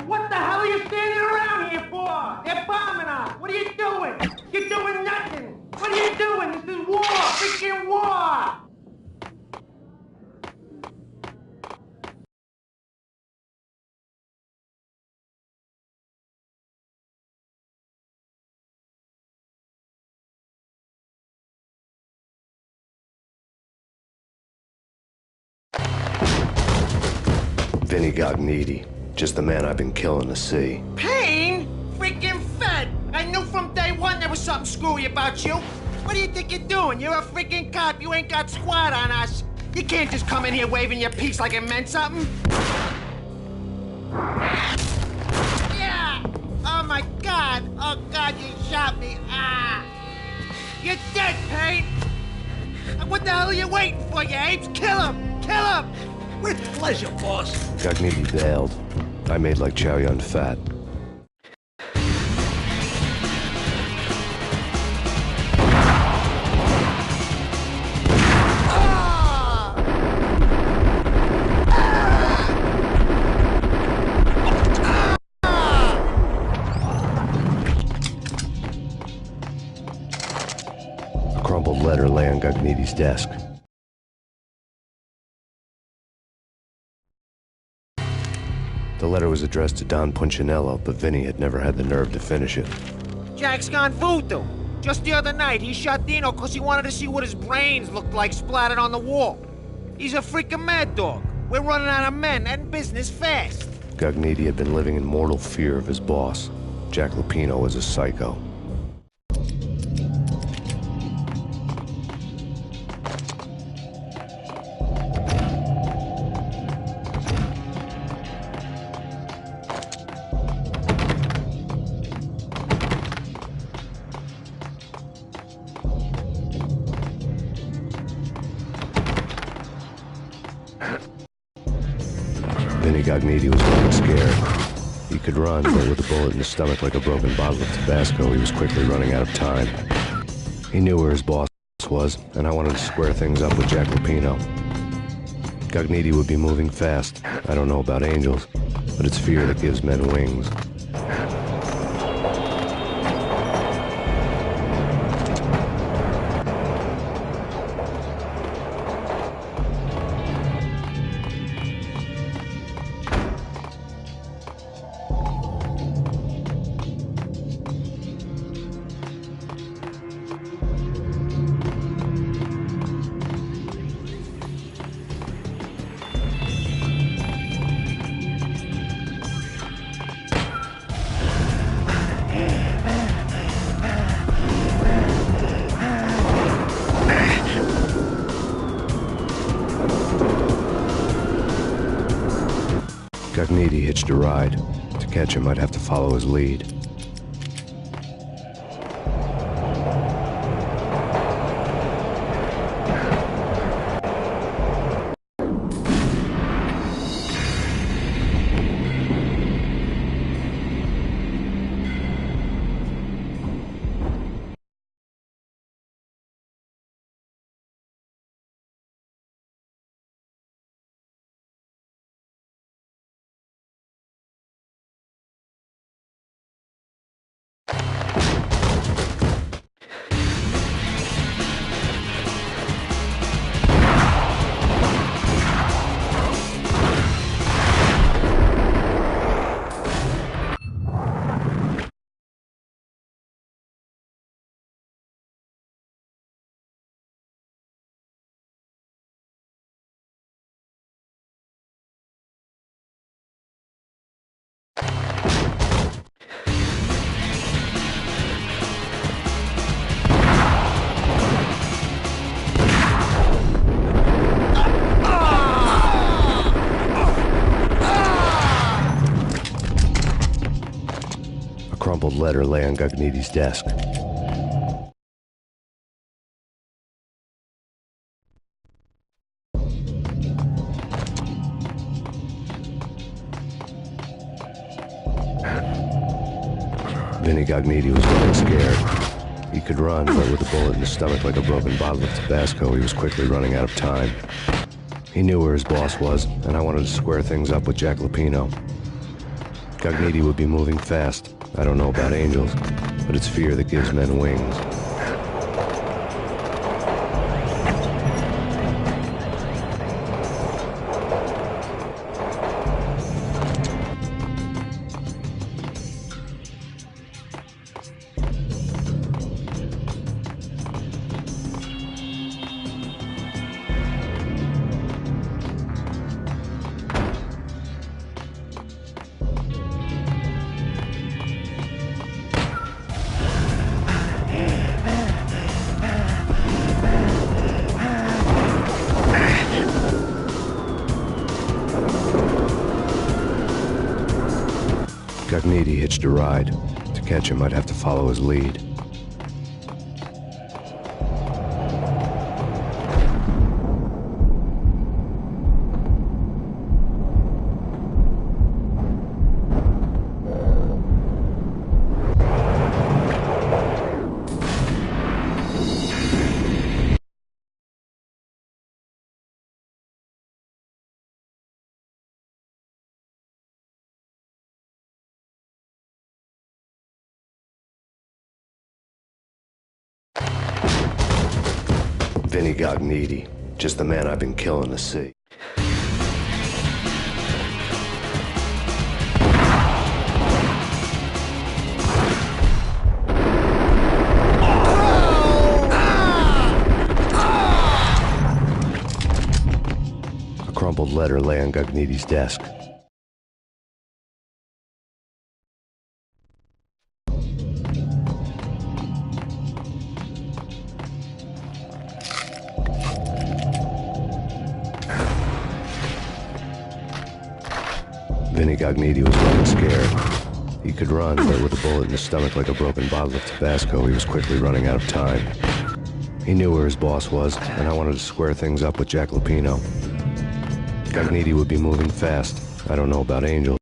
What the hell are you standing around here for? They're bombing us. What are you doing? You're doing nothing. What are you doing? This is war. Freaking war. Vinny Gognitti, just the man I've been killing to see. Payne? Freaking Fed. I knew from day one there was something screwy about you. What do you think you're doing? You're a freaking cop. You ain't got squad on us. You can't just come in here waving your piece like it meant something. Yeah! Oh my God! Oh God, you shot me! Ah! You're dead, Payne! What the hell are you waiting for, you apes? Kill him! Kill him! With pleasure, boss. Gognitti bailed. I made like Chow Yun Fat. A crumpled letter lay on Gognitti's desk. The letter was addressed to Don Punchinello, but Vinny had never had the nerve to finish it. Jack's gone voodoo. Just the other night, he shot Dino because he wanted to see what his brains looked like splattered on the wall. He's a freaking mad dog. We're running out of men and business fast. Gognitti had been living in mortal fear of his boss. Jack Lupino was a psycho. Vinny Gognitti was running scared. He could run, but with a bullet in his stomach like a broken bottle of Tabasco, he was quickly running out of time. He knew where his boss was, and I wanted to square things up with Jack Lupino. Gognitti would be moving fast. I don't know about angels, but it's fear that gives men wings. Gognitti hitched a ride. To catch him, I'd have to follow his lead. letter lay on Gagniti's desk. Vinny Gagniti was running scared. He could run, but with a bullet in his stomach like a broken bottle of Tabasco, he was quickly running out of time. He knew where his boss was, and I wanted to square things up with Jack Lupino. Gagniti would be moving fast. I don't know about angels, but it's fear that gives men wings. Gagniti hitched a ride. To catch him, I'd have to follow his lead. Vinny Gagniti, just the man I've been killing to see. A crumpled letter lay on Gagniti's desk. Vinny Gagniti was running scared. He could run, but with a bullet in his stomach like a broken bottle of Tabasco, he was quickly running out of time. He knew where his boss was, and I wanted to square things up with Jack Lupino. Gagniti would be moving fast. I don't know about angels.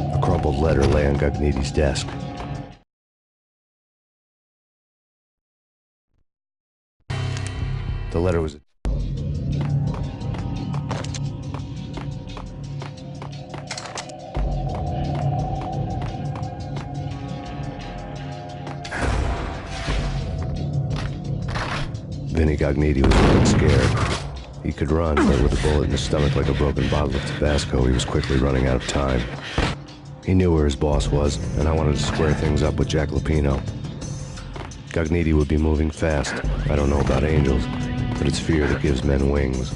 A crumpled letter lay on Gagniti's desk. The letter was... Vinny Gagniti was running scared. He could run, but with a bullet in his stomach like a broken bottle of Tabasco, he was quickly running out of time. He knew where his boss was, and I wanted to square things up with Jack Lupino. Gagniti would be moving fast. I don't know about angels, but it's fear that gives men wings.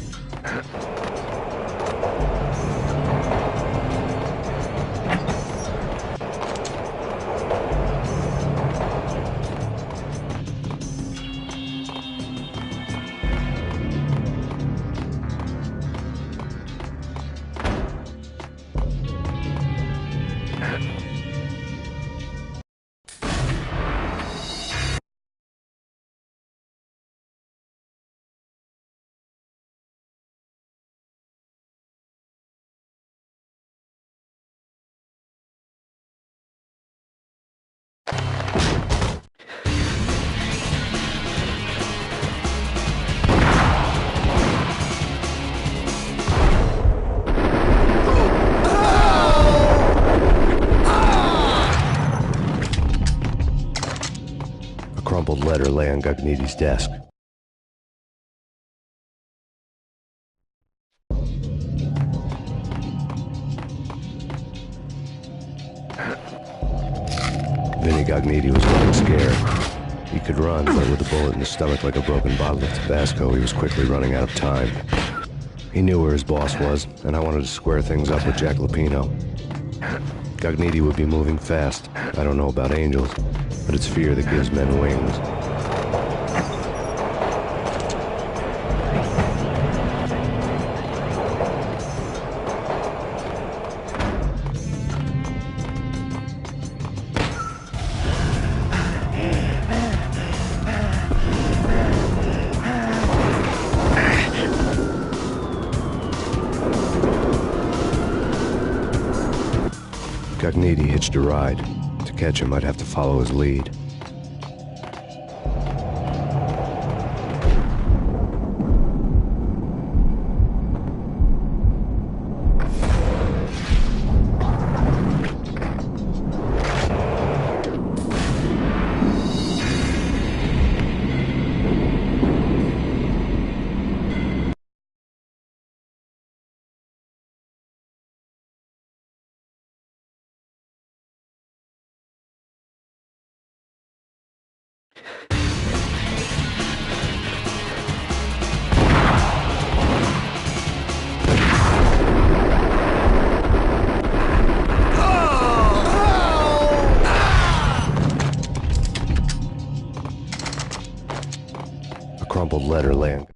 A crumpled letter lay on Gagniti's desk. Vinny Gognitti was running scared. He could run, but with a bullet in his stomach like a broken bottle of Tabasco, he was quickly running out of time. He knew where his boss was, and I wanted to square things up with Jack Lupino. Gognitti would be moving fast. I don't know about angels, but it's fear that gives men wings. Gognitti hitched a ride. To catch him, I'd have to follow his lead. Crumpled letter lay on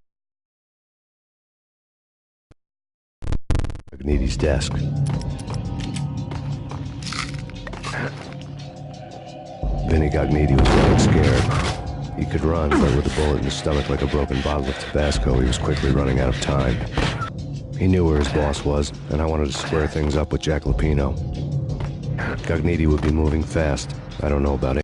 Gognitti's desk. Vinny Gognitti was running scared. He could run, but with a bullet in his stomach like a broken bottle of Tabasco, he was quickly running out of time. He knew where his boss was, and I wanted to square things up with Jack Lupino. Gognitti would be moving fast. I don't know about